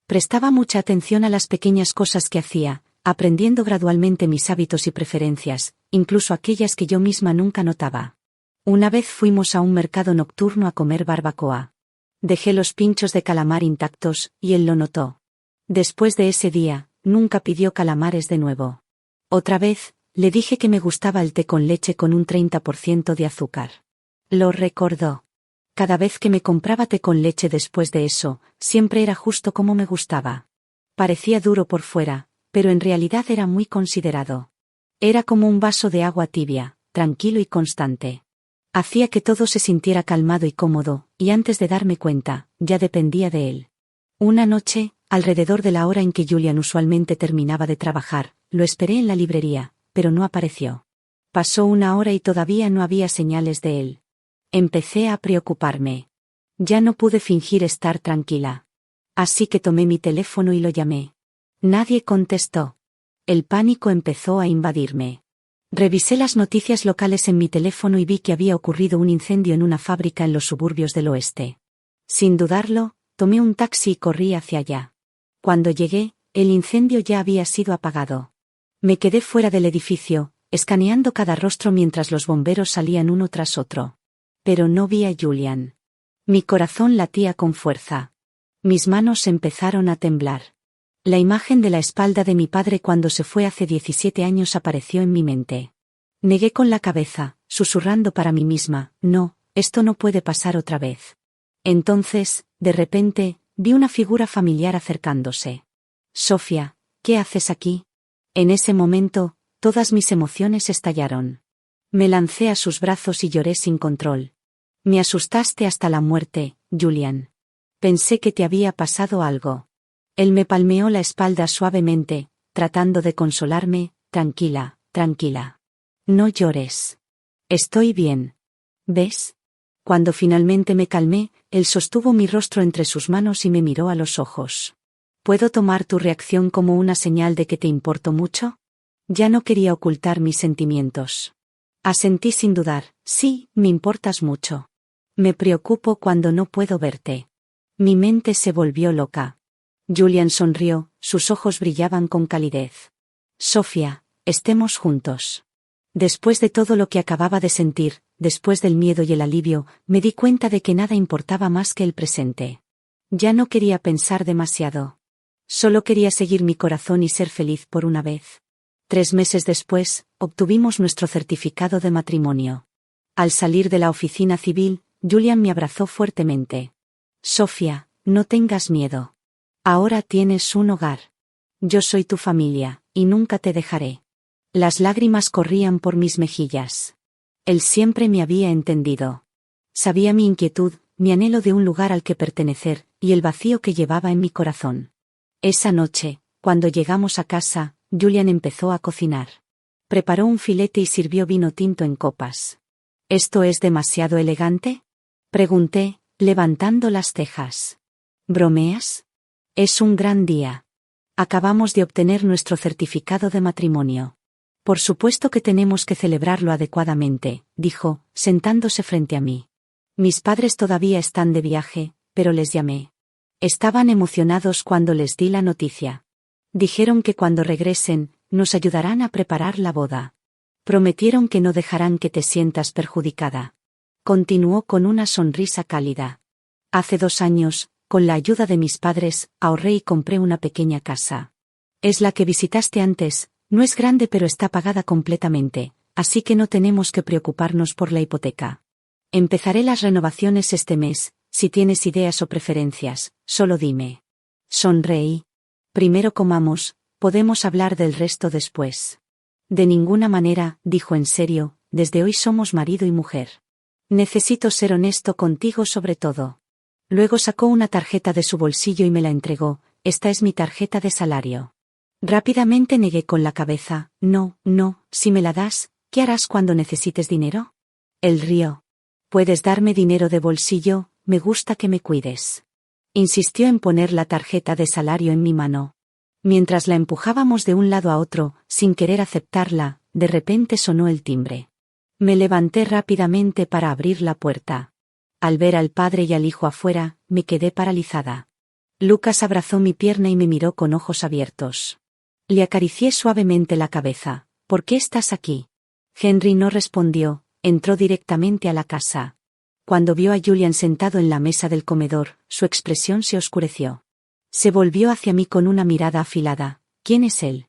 [SPEAKER 1] Prestaba mucha atención a las pequeñas cosas que hacía, aprendiendo gradualmente mis hábitos y preferencias, incluso aquellas que yo misma nunca notaba. Una vez fuimos a un mercado nocturno a comer barbacoa. Dejé los pinchos de calamar intactos, y él lo notó. Después de ese día, nunca pidió calamares de nuevo. Otra vez, le dije que me gustaba el té con leche con un 30% de azúcar. Lo recordó. Cada vez que me compraba té con leche después de eso, siempre era justo como me gustaba. Parecía duro por fuera, pero en realidad era muy considerado. Era como un vaso de agua tibia, tranquilo y constante. Hacía que todo se sintiera calmado y cómodo, y antes de darme cuenta, ya dependía de él. Una noche, alrededor de la hora en que Julian usualmente terminaba de trabajar, lo esperé en la librería, pero no apareció. Pasó 1 hora y todavía no había señales de él. Empecé a preocuparme. Ya no pude fingir estar tranquila. Así que tomé mi teléfono y lo llamé. Nadie contestó. El pánico empezó a invadirme. Revisé las noticias locales en mi teléfono y vi que había ocurrido un incendio en una fábrica en los suburbios del oeste. Sin dudarlo, tomé un taxi y corrí hacia allá. Cuando llegué, el incendio ya había sido apagado. Me quedé fuera del edificio, escaneando cada rostro mientras los bomberos salían uno tras otro. Pero no vi a Julian. Mi corazón latía con fuerza. Mis manos empezaron a temblar. La imagen de la espalda de mi padre cuando se fue hace 17 años apareció en mi mente. Negué con la cabeza, susurrando para mí misma, no, esto no puede pasar otra vez. Entonces, de repente, vi una figura familiar acercándose. Sofía, ¿qué haces aquí? En ese momento, todas mis emociones estallaron. Me lancé a sus brazos y lloré sin control. Me asustaste hasta la muerte, Julian. Pensé que te había pasado algo. Él me palmeó la espalda suavemente, tratando de consolarme, tranquila, tranquila. No llores. Estoy bien. ¿Ves? Cuando finalmente me calmé, él sostuvo mi rostro entre sus manos y me miró a los ojos. ¿Puedo tomar tu reacción como una señal de que te importo mucho? Ya no quería ocultar mis sentimientos. Asentí sin dudar, sí, me importas mucho. Me preocupo cuando no puedo verte. Mi mente se volvió loca. Julian sonrió, sus ojos brillaban con calidez. Sofía, estemos juntos. Después de todo lo que acababa de sentir, después del miedo y el alivio, me di cuenta de que nada importaba más que el presente. Ya no quería pensar demasiado. Solo quería seguir mi corazón y ser feliz por una vez. 3 meses después, obtuvimos nuestro certificado de matrimonio. Al salir de la oficina civil, Julian me abrazó fuertemente. Sofía, no tengas miedo. Ahora tienes un hogar. Yo soy tu familia, y nunca te dejaré. Las lágrimas corrían por mis mejillas. Él siempre me había entendido. Sabía mi inquietud, mi anhelo de un lugar al que pertenecer, y el vacío que llevaba en mi corazón. Esa noche, cuando llegamos a casa, Julian empezó a cocinar. Preparó un filete y sirvió vino tinto en copas. ¿Esto es demasiado elegante?, pregunté, levantando las cejas. ¿Bromeas? Es un gran día. Acabamos de obtener nuestro certificado de matrimonio. Por supuesto que tenemos que celebrarlo adecuadamente, dijo, sentándose frente a mí. Mis padres todavía están de viaje, pero les llamé. Estaban emocionados cuando les di la noticia. Dijeron que cuando regresen, nos ayudarán a preparar la boda. Prometieron que no dejarán que te sientas perjudicada. Continuó con una sonrisa cálida. Hace 2 años, con la ayuda de mis padres, ahorré y compré una pequeña casa. Es la que visitaste antes, no es grande pero está pagada completamente, así que no tenemos que preocuparnos por la hipoteca. Empezaré las renovaciones este mes, si tienes ideas o preferencias, solo dime. Sonreí. Primero comamos, podemos hablar del resto después. De ninguna manera, dijo en serio, desde hoy somos marido y mujer. Necesito ser honesto contigo sobre todo. Luego sacó una tarjeta de su bolsillo y me la entregó, esta es mi tarjeta de salario. Rápidamente negué con la cabeza, no, si me la das, ¿qué harás cuando necesites dinero? Él rió. ¿Puedes darme dinero de bolsillo? Me gusta que me cuides. Insistió en poner la tarjeta de salario en mi mano. Mientras la empujábamos de un lado a otro, sin querer aceptarla, de repente sonó el timbre. Me levanté rápidamente para abrir la puerta. Al ver al padre y al hijo afuera, me quedé paralizada. Lucas abrazó mi pierna y me miró con ojos abiertos. Le acaricié suavemente la cabeza. ¿Por qué estás aquí? Henry no respondió, entró directamente a la casa. Cuando vio a Julian sentado en la mesa del comedor, su expresión se oscureció. Se volvió hacia mí con una mirada afilada. ¿Quién es él?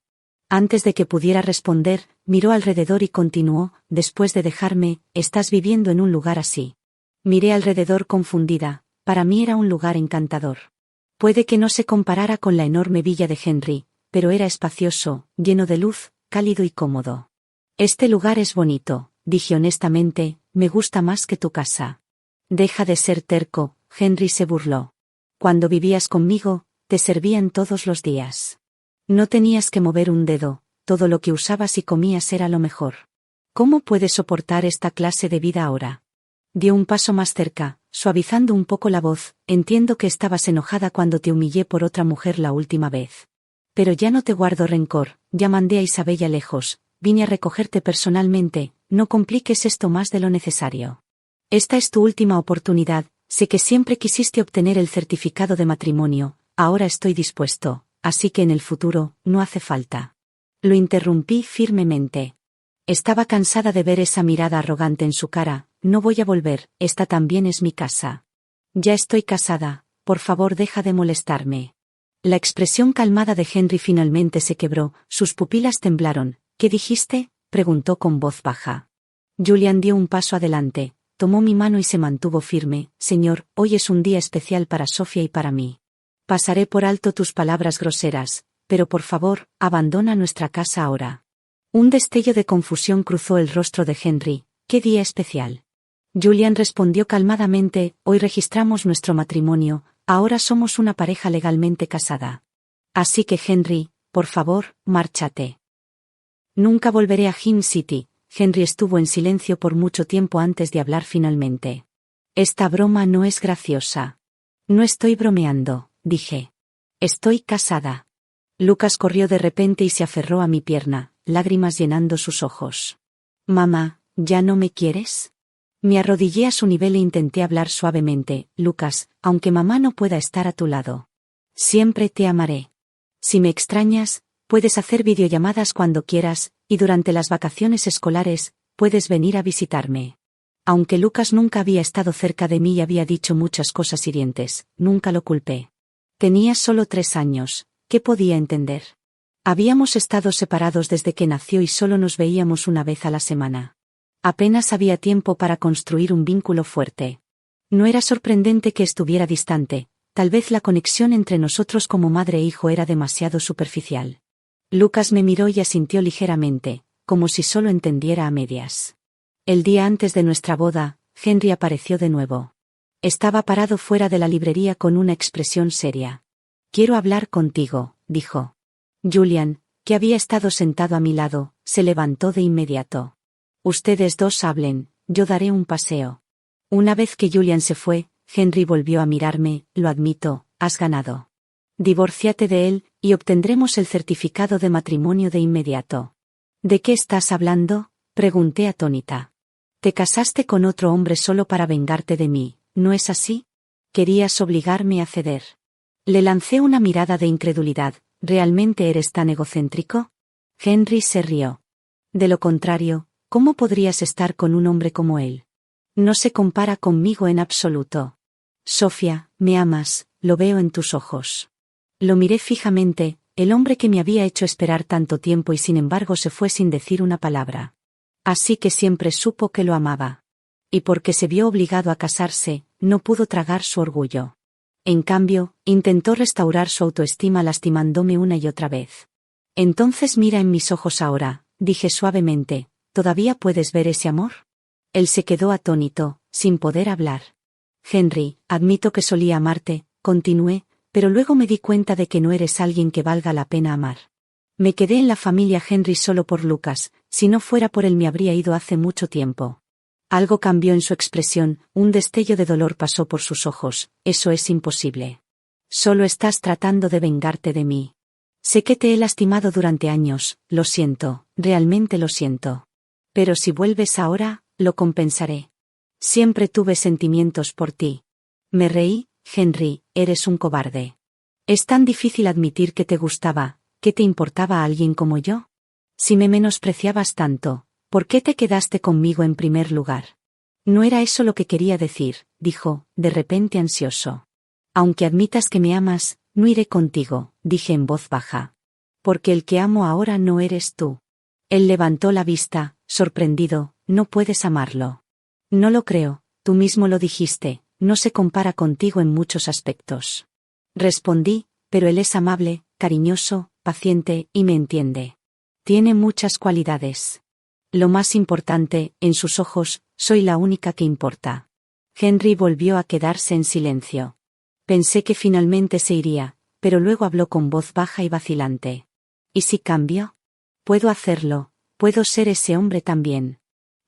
[SPEAKER 1] Antes de que pudiera responder, miró alrededor y continuó, después de dejarme, estás viviendo en un lugar así. Miré alrededor confundida, para mí era un lugar encantador. Puede que no se comparara con la enorme villa de Henry, pero era espacioso, lleno de luz, cálido y cómodo. Este lugar es bonito, dije honestamente, me gusta más que tu casa. Deja de ser terco, Henry se burló. Cuando vivías conmigo, te servían todos los días. No tenías que mover un dedo, todo lo que usabas y comías era lo mejor. ¿Cómo puedes soportar esta clase de vida ahora? Dio un paso más cerca, suavizando un poco la voz. Entiendo que estabas enojada cuando te humillé por otra mujer la última vez. Pero ya no te guardo rencor, ya mandé a Isabella lejos, vine a recogerte personalmente, no compliques esto más de lo necesario. Esta es tu última oportunidad, sé que siempre quisiste obtener el certificado de matrimonio, ahora estoy dispuesto, así que en el futuro, no hace falta. Lo interrumpí firmemente. Estaba cansada de ver esa mirada arrogante en su cara. No voy a volver, esta también es mi casa. Ya estoy casada, por favor deja de molestarme. La expresión calmada de Henry finalmente se quebró, sus pupilas temblaron. ¿Qué dijiste?, preguntó con voz baja. Julian dio un paso adelante, tomó mi mano y se mantuvo firme. Señor, hoy es un día especial para Sofía y para mí. Pasaré por alto tus palabras groseras, pero por favor, abandona nuestra casa ahora. Un destello de confusión cruzó el rostro de Henry. ¿Qué día especial? Julian respondió calmadamente, hoy registramos nuestro matrimonio, ahora somos una pareja legalmente casada. Así que Henry, por favor, márchate. Nunca volveré a Hymn City. Henry estuvo en silencio por mucho tiempo antes de hablar finalmente. Esta broma no es graciosa. No estoy bromeando, dije. Estoy casada. Lucas corrió de repente y se aferró a mi pierna, lágrimas llenando sus ojos. Mamá, ¿ya no me quieres? Me arrodillé a su nivel e intenté hablar suavemente. Lucas, aunque mamá no pueda estar a tu lado. Siempre te amaré. Si me extrañas, puedes hacer videollamadas cuando quieras, y durante las vacaciones escolares, puedes venir a visitarme. Aunque Lucas nunca había estado cerca de mí y había dicho muchas cosas hirientes, nunca lo culpé. Tenía solo 3 años, ¿qué podía entender? Habíamos estado separados desde que nació y solo nos veíamos una vez a la semana. Apenas había tiempo para construir un vínculo fuerte. No era sorprendente que estuviera distante, tal vez la conexión entre nosotros como madre e hijo era demasiado superficial. Lucas me miró y asintió ligeramente, como si solo entendiera a medias. El día antes de nuestra boda, Henry apareció de nuevo. Estaba parado fuera de la librería con una expresión seria. Quiero hablar contigo, dijo. Julian, que había estado sentado a mi lado, se levantó de inmediato. Ustedes dos hablen, yo daré un paseo. Una vez que Julian se fue, Henry volvió a mirarme. Lo admito, has ganado. Divórciate de él, y obtendremos el certificado de matrimonio de inmediato. ¿De qué estás hablando?, pregunté atónita. Te casaste con otro hombre solo para vengarte de mí, ¿no es así? Querías obligarme a ceder. Le lancé una mirada de incredulidad. ¿Realmente eres tan egocéntrico? Henry se rió. De lo contrario, ¿cómo podrías estar con un hombre como él? No se compara conmigo en absoluto. Sofía, me amas, lo veo en tus ojos. Lo miré fijamente, el hombre que me había hecho esperar tanto tiempo y sin embargo se fue sin decir una palabra. Así que siempre supo que lo amaba. Y porque se vio obligado a casarse, no pudo tragar su orgullo. En cambio, intentó restaurar su autoestima lastimándome una y otra vez. Entonces mira en mis ojos ahora, dije suavemente, ¿todavía puedes ver ese amor? Él se quedó atónito, sin poder hablar. Henry, admito que solía amarte, continué, pero luego me di cuenta de que no eres alguien que valga la pena amar. Me quedé en la familia Henry solo por Lucas, si no fuera por él me habría ido hace mucho tiempo. Algo cambió en su expresión, un destello de dolor pasó por sus ojos. Eso es imposible. Solo estás tratando de vengarte de mí. Sé que te he lastimado durante años, lo siento, realmente lo siento. Pero si vuelves ahora, lo compensaré. Siempre tuve sentimientos por ti. Me reí. Henry, eres un cobarde. Es tan difícil admitir que te gustaba, que te importaba a alguien como yo. Si me menospreciabas tanto, ¿por qué te quedaste conmigo en primer lugar? No era eso lo que quería decir, dijo, de repente ansioso. Aunque admitas que me amas, no iré contigo, dije en voz baja. Porque el que amo ahora no eres tú. Él levantó la vista, sorprendido, no puedes amarlo. No lo creo, tú mismo lo dijiste, no se compara contigo en muchos aspectos. Respondí, pero él es amable, cariñoso, paciente, y me entiende. Tiene muchas cualidades. Lo más importante, en sus ojos, soy la única que importa. Henry volvió a quedarse en silencio. Pensé que finalmente se iría, pero luego habló con voz baja y vacilante. ¿Y si cambio? Puedo hacerlo, puedo ser ese hombre también.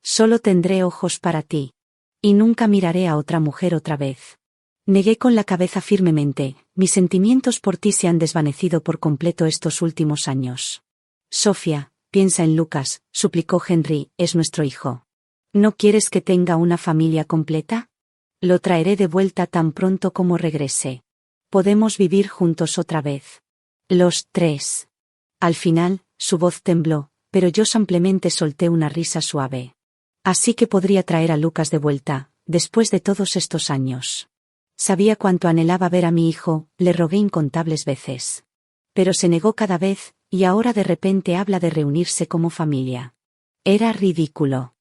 [SPEAKER 1] Solo tendré ojos para ti. Y nunca miraré a otra mujer otra vez. Negué con la cabeza firmemente, mis sentimientos por ti se han desvanecido por completo estos últimos años. Sofía, piensa en Lucas, suplicó Henry, es nuestro hijo. ¿No quieres que tenga una familia completa? Lo traeré de vuelta tan pronto como regrese. Podemos vivir juntos otra vez. Los tres. Al final, su voz tembló, pero yo simplemente solté una risa suave. Así que podría traer a Lucas de vuelta, después de todos estos años. Sabía cuánto anhelaba ver a mi hijo, le rogué incontables veces. Pero se negó cada vez, y ahora de repente habla de reunirse como familia. Era ridículo.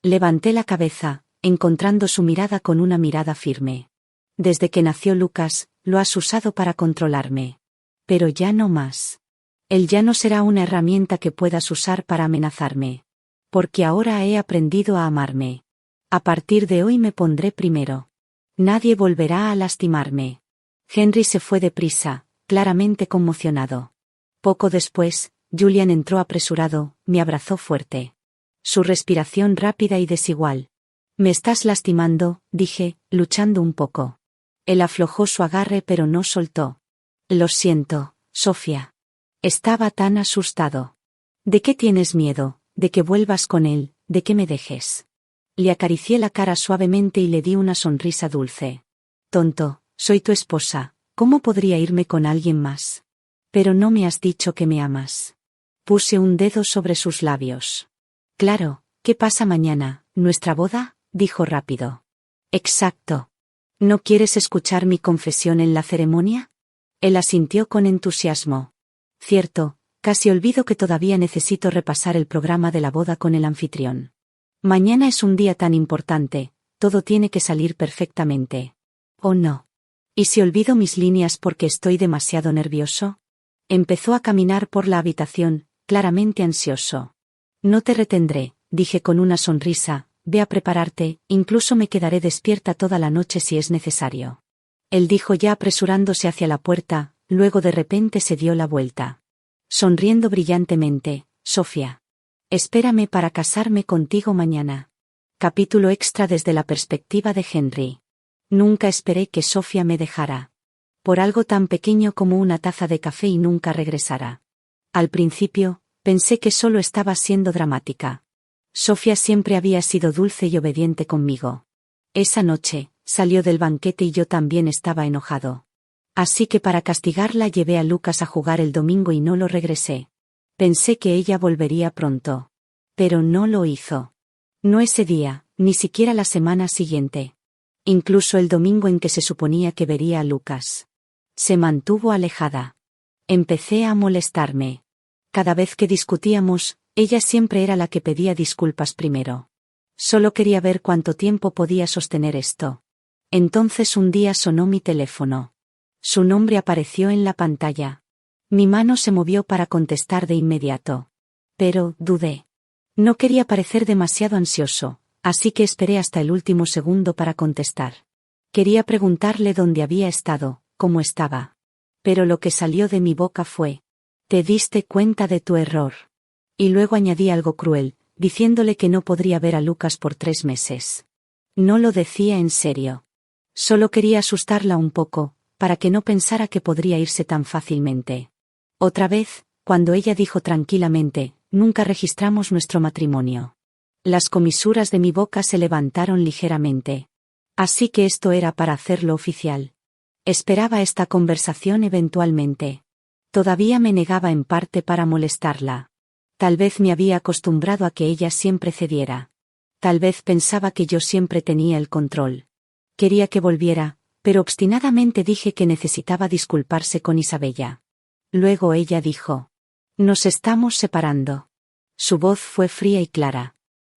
[SPEAKER 1] Levanté la cabeza, encontrando su mirada con una mirada firme. Desde que nació Lucas, lo has usado para controlarme. Pero ya no más. Él ya no será una herramienta que puedas usar para amenazarme. Porque ahora he aprendido a amarme. A partir de hoy me pondré primero. Nadie volverá a lastimarme. Henry se fue deprisa, claramente conmocionado. Poco después, Julian entró apresurado, me abrazó fuerte. Su respiración rápida y desigual. Me estás lastimando, dije, luchando un poco. Él aflojó su agarre pero no soltó. Lo siento, Sofía. Estaba tan asustado. ¿De qué tienes miedo? ¿De que vuelvas con él? ¿De que me dejes? Le acaricié la cara suavemente y le di una sonrisa dulce. Tonto, soy tu esposa, ¿cómo podría irme con alguien más? Pero no me has dicho que me amas. Puse un dedo sobre sus labios. Claro, ¿qué pasa mañana? ¿Nuestra boda? Dijo rápido. Exacto. ¿No quieres escuchar mi confesión en la ceremonia? Él asintió con entusiasmo. Cierto, casi olvido que todavía necesito repasar el programa de la boda con el anfitrión. Mañana es un día tan importante, todo tiene que salir perfectamente. ¿O no? ¿Y si olvido mis líneas porque estoy demasiado nervioso? Empezó a caminar por la habitación, claramente ansioso. No te retendré, dije con una sonrisa, ve a prepararte, incluso me quedaré despierta toda la noche si es necesario. Él dijo ya apresurándose hacia la puerta, luego de repente se dio la vuelta. Sonriendo brillantemente, Sofía. Espérame para casarme contigo mañana. Capítulo extra desde la perspectiva de Henry. Nunca esperé que Sofía me dejara. Por algo tan pequeño como una taza de café y nunca regresara. Al principio, pensé que solo estaba siendo dramática. Sofía siempre había sido dulce y obediente conmigo. Esa noche, salió del banquete y yo también estaba enojado. Así que para castigarla llevé a Lucas a jugar el domingo y no lo regresé. Pensé que ella volvería pronto. Pero no lo hizo. No ese día, ni siquiera la semana siguiente. Incluso el domingo en que se suponía que vería a Lucas. Se mantuvo alejada. Empecé a molestarme. Cada vez que discutíamos, ella siempre era la que pedía disculpas primero. Solo quería ver cuánto tiempo podía sostener esto. Entonces un día sonó mi teléfono. Su nombre apareció en la pantalla. Mi mano se movió para contestar de inmediato. Pero, dudé. No quería parecer demasiado ansioso, así que esperé hasta el último segundo para contestar. Quería preguntarle dónde había estado, cómo estaba. Pero lo que salió de mi boca fue: «¿Te diste cuenta de tu error?» Y luego añadí algo cruel, diciéndole que no podría ver a Lucas por 3 meses. No lo decía en serio. Solo quería asustarla un poco, para que no pensara que podría irse tan fácilmente. Otra vez, cuando ella dijo tranquilamente: «Nunca registramos nuestro matrimonio». Las comisuras de mi boca se levantaron ligeramente. Así que esto era para hacerlo oficial. Esperaba esta conversación eventualmente. Todavía me negaba en parte para molestarla. Tal vez me había acostumbrado a que ella siempre cediera. Tal vez pensaba que yo siempre tenía el control. Quería que volviera, pero obstinadamente dije que necesitaba disculparse con Isabella. Luego ella dijo: «Nos estamos separando». Su voz fue fría y clara.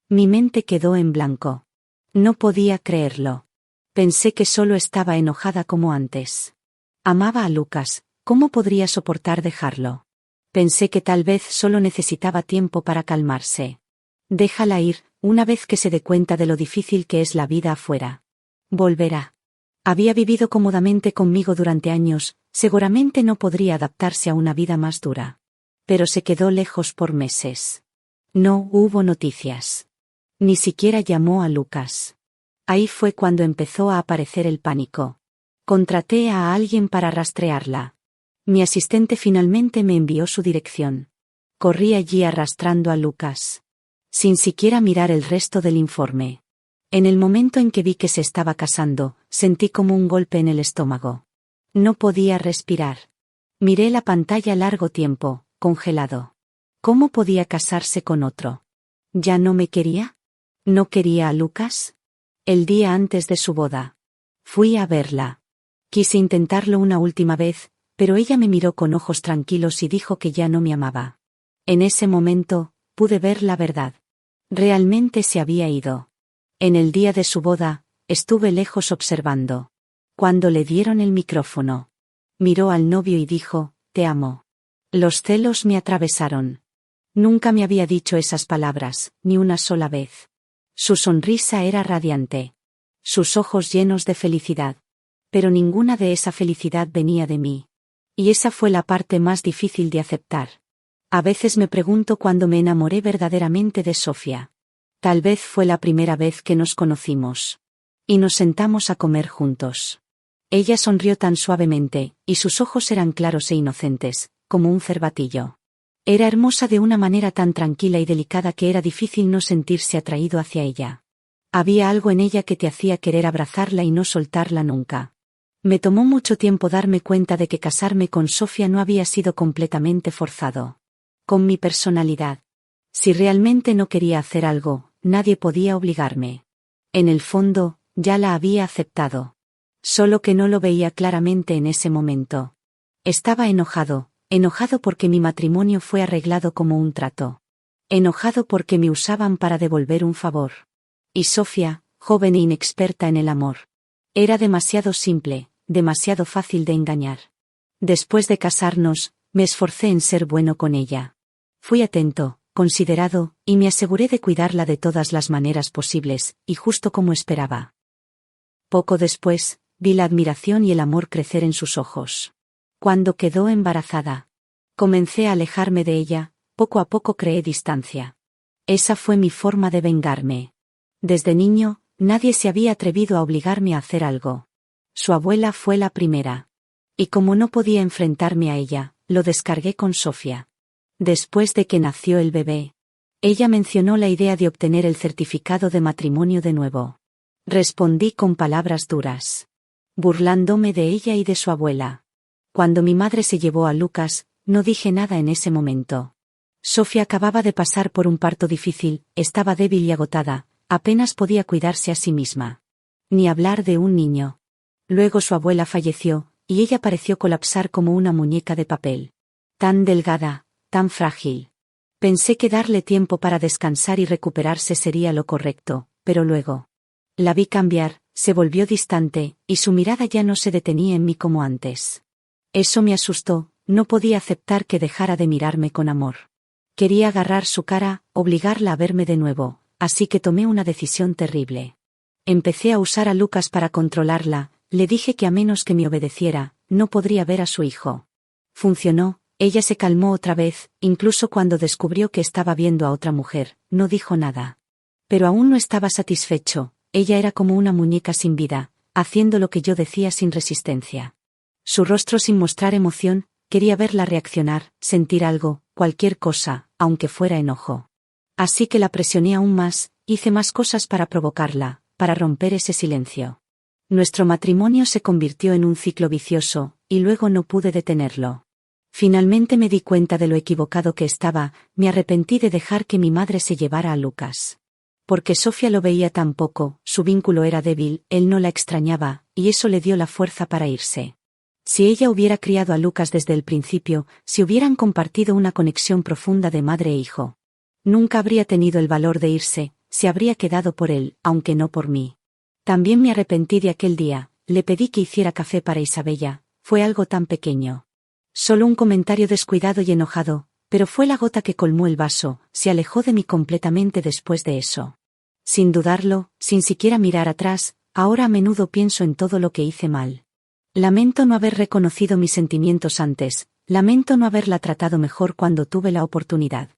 [SPEAKER 1] Mi mente quedó en blanco. No podía creerlo. Pensé que solo estaba enojada como antes. Amaba a Lucas, ¿cómo podría soportar dejarlo? Pensé que tal vez solo necesitaba tiempo para calmarse. Déjala ir, una vez que se dé cuenta de lo difícil que es la vida afuera. Volverá. Había vivido cómodamente conmigo durante años, seguramente no podría adaptarse a una vida más dura. Pero se quedó lejos por meses. No hubo noticias. Ni siquiera llamó a Lucas. Ahí fue cuando empezó a aparecer el pánico. Contraté a alguien para rastrearla. Mi asistente finalmente me envió su dirección. Corrí allí arrastrando a Lucas. Sin siquiera mirar el resto del informe. En el momento en que vi que se estaba casando, sentí como un golpe en el estómago. No podía respirar. Miré la pantalla largo tiempo, congelado. ¿Cómo podía casarse con otro? ¿Ya no me quería? ¿No quería a Lucas? El día antes de su boda. Fui a verla. Quise intentarlo una última vez, pero ella me miró con ojos tranquilos y dijo que ya no me amaba. En ese momento, pude ver la verdad. Realmente se había ido. En el día de su boda, estuve lejos observando. Cuando le dieron el micrófono, miró al novio y dijo, «Te amo». Los celos me atravesaron. Nunca me había dicho esas palabras, ni una sola vez. Su sonrisa era radiante. Sus ojos llenos de felicidad. Pero ninguna de esa felicidad venía de mí. Y esa fue la parte más difícil de aceptar. A veces me pregunto cuándo me enamoré verdaderamente de Sofía. Tal vez fue la primera vez que nos conocimos. Y nos sentamos a comer juntos. Ella sonrió tan suavemente, y sus ojos eran claros e inocentes, como un cervatillo. Era hermosa de una manera tan tranquila y delicada que era difícil no sentirse atraído hacia ella. Había algo en ella que te hacía querer abrazarla y no soltarla nunca. Me tomó mucho tiempo darme cuenta de que casarme con Sofía no había sido completamente forzado. Con mi personalidad. Si realmente no quería hacer algo, nadie podía obligarme. En el fondo, ya la había aceptado. Solo que no lo veía claramente en ese momento. Estaba enojado porque mi matrimonio fue arreglado como un trato. Enojado porque me usaban para devolver un favor. Y Sofía, joven e inexperta en el amor. Era demasiado simple, demasiado fácil de engañar. Después de casarnos, me esforcé en ser bueno con ella. Fui atento, considerado, y me aseguré de cuidarla de todas las maneras posibles, y justo como esperaba. Poco después, vi la admiración y el amor crecer en sus ojos. Cuando quedó embarazada, comencé a alejarme de ella, poco a poco creé distancia. Esa fue mi forma de vengarme. Desde niño, nadie se había atrevido a obligarme a hacer algo. Su abuela fue la primera. Y como no podía enfrentarme a ella, lo descargué con Sofía. Después de que nació el bebé, ella mencionó la idea de obtener el certificado de matrimonio de nuevo. Respondí con palabras duras, burlándome de ella y de su abuela. Cuando mi madre se llevó a Lucas, no dije nada en ese momento. Sofía acababa de pasar por un parto difícil, estaba débil y agotada, apenas podía cuidarse a sí misma. Ni hablar de un niño. Luego su abuela falleció, y ella pareció colapsar como una muñeca de papel. Tan delgada, tan frágil. Pensé que darle tiempo para descansar y recuperarse sería lo correcto, pero luego la vi cambiar, se volvió distante, y su mirada ya no se detenía en mí como antes. Eso me asustó, no podía aceptar que dejara de mirarme con amor. Quería agarrar su cara, obligarla a verme de nuevo, así que tomé una decisión terrible. Empecé a usar a Lucas para controlarla, le dije que a menos que me obedeciera, no podría ver a su hijo. Funcionó, ella se calmó otra vez, incluso cuando descubrió que estaba viendo a otra mujer, no dijo nada. Pero aún no estaba satisfecho, ella era como una muñeca sin vida, haciendo lo que yo decía sin resistencia. Su rostro sin mostrar emoción, quería verla reaccionar, sentir algo, cualquier cosa, aunque fuera enojo. Así que la presioné aún más, hice más cosas para provocarla, para romper ese silencio. Nuestro matrimonio se convirtió en un ciclo vicioso, y luego no pude detenerlo. Finalmente me di cuenta de lo equivocado que estaba, me arrepentí de dejar que mi madre se llevara a Lucas. Porque Sofía lo veía tan poco, su vínculo era débil, él no la extrañaba, y eso le dio la fuerza para irse. Si ella hubiera criado a Lucas desde el principio, si hubieran compartido una conexión profunda de madre e hijo, nunca habría tenido el valor de irse, se habría quedado por él, aunque no por mí. También me arrepentí de aquel día, le pedí que hiciera café para Isabella, fue algo tan pequeño. Solo un comentario descuidado y enojado, pero fue la gota que colmó el vaso, se alejó de mí completamente después de eso. Sin dudarlo, sin siquiera mirar atrás, ahora a menudo pienso en todo lo que hice mal. Lamento no haber reconocido mis sentimientos antes, lamento no haberla tratado mejor cuando tuve la oportunidad.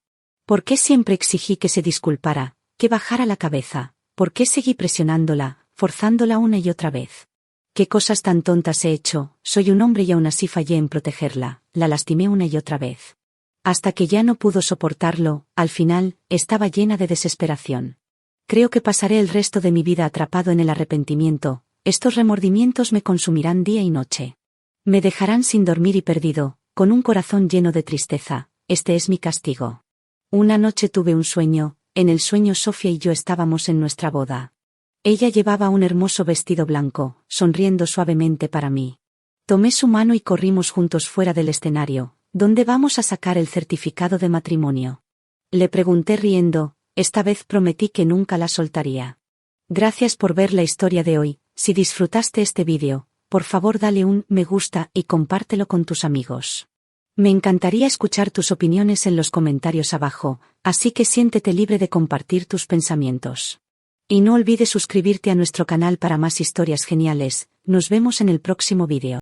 [SPEAKER 1] ¿Por qué siempre exigí que se disculpara, que bajara la cabeza. ¿Por qué seguí presionándola, forzándola una y otra vez? ¿Qué cosas tan tontas he hecho? Soy un hombre y aún así fallé en protegerla, la lastimé una y otra vez. Hasta que ya no pudo soportarlo, al final, estaba llena de desesperación. Creo que pasaré el resto de mi vida atrapado en el arrepentimiento, estos remordimientos me consumirán día y noche. Me dejarán sin dormir y perdido, con un corazón lleno de tristeza, este es mi castigo. Una noche tuve un sueño, en el sueño Sofía y yo estábamos en nuestra boda. Ella llevaba un hermoso vestido blanco, sonriendo suavemente para mí. Tomé su mano y corrimos juntos fuera del escenario. ¿Dónde vamos a sacar el certificado de matrimonio? Le pregunté riendo, esta vez prometí que nunca la soltaría. Gracias por ver la historia de hoy, si disfrutaste este vídeo, por favor dale un me gusta y compártelo con tus amigos. Me encantaría escuchar tus opiniones en los comentarios abajo, así que siéntete libre de compartir tus pensamientos. Y no olvides suscribirte a nuestro canal para más historias geniales, nos vemos en el próximo vídeo.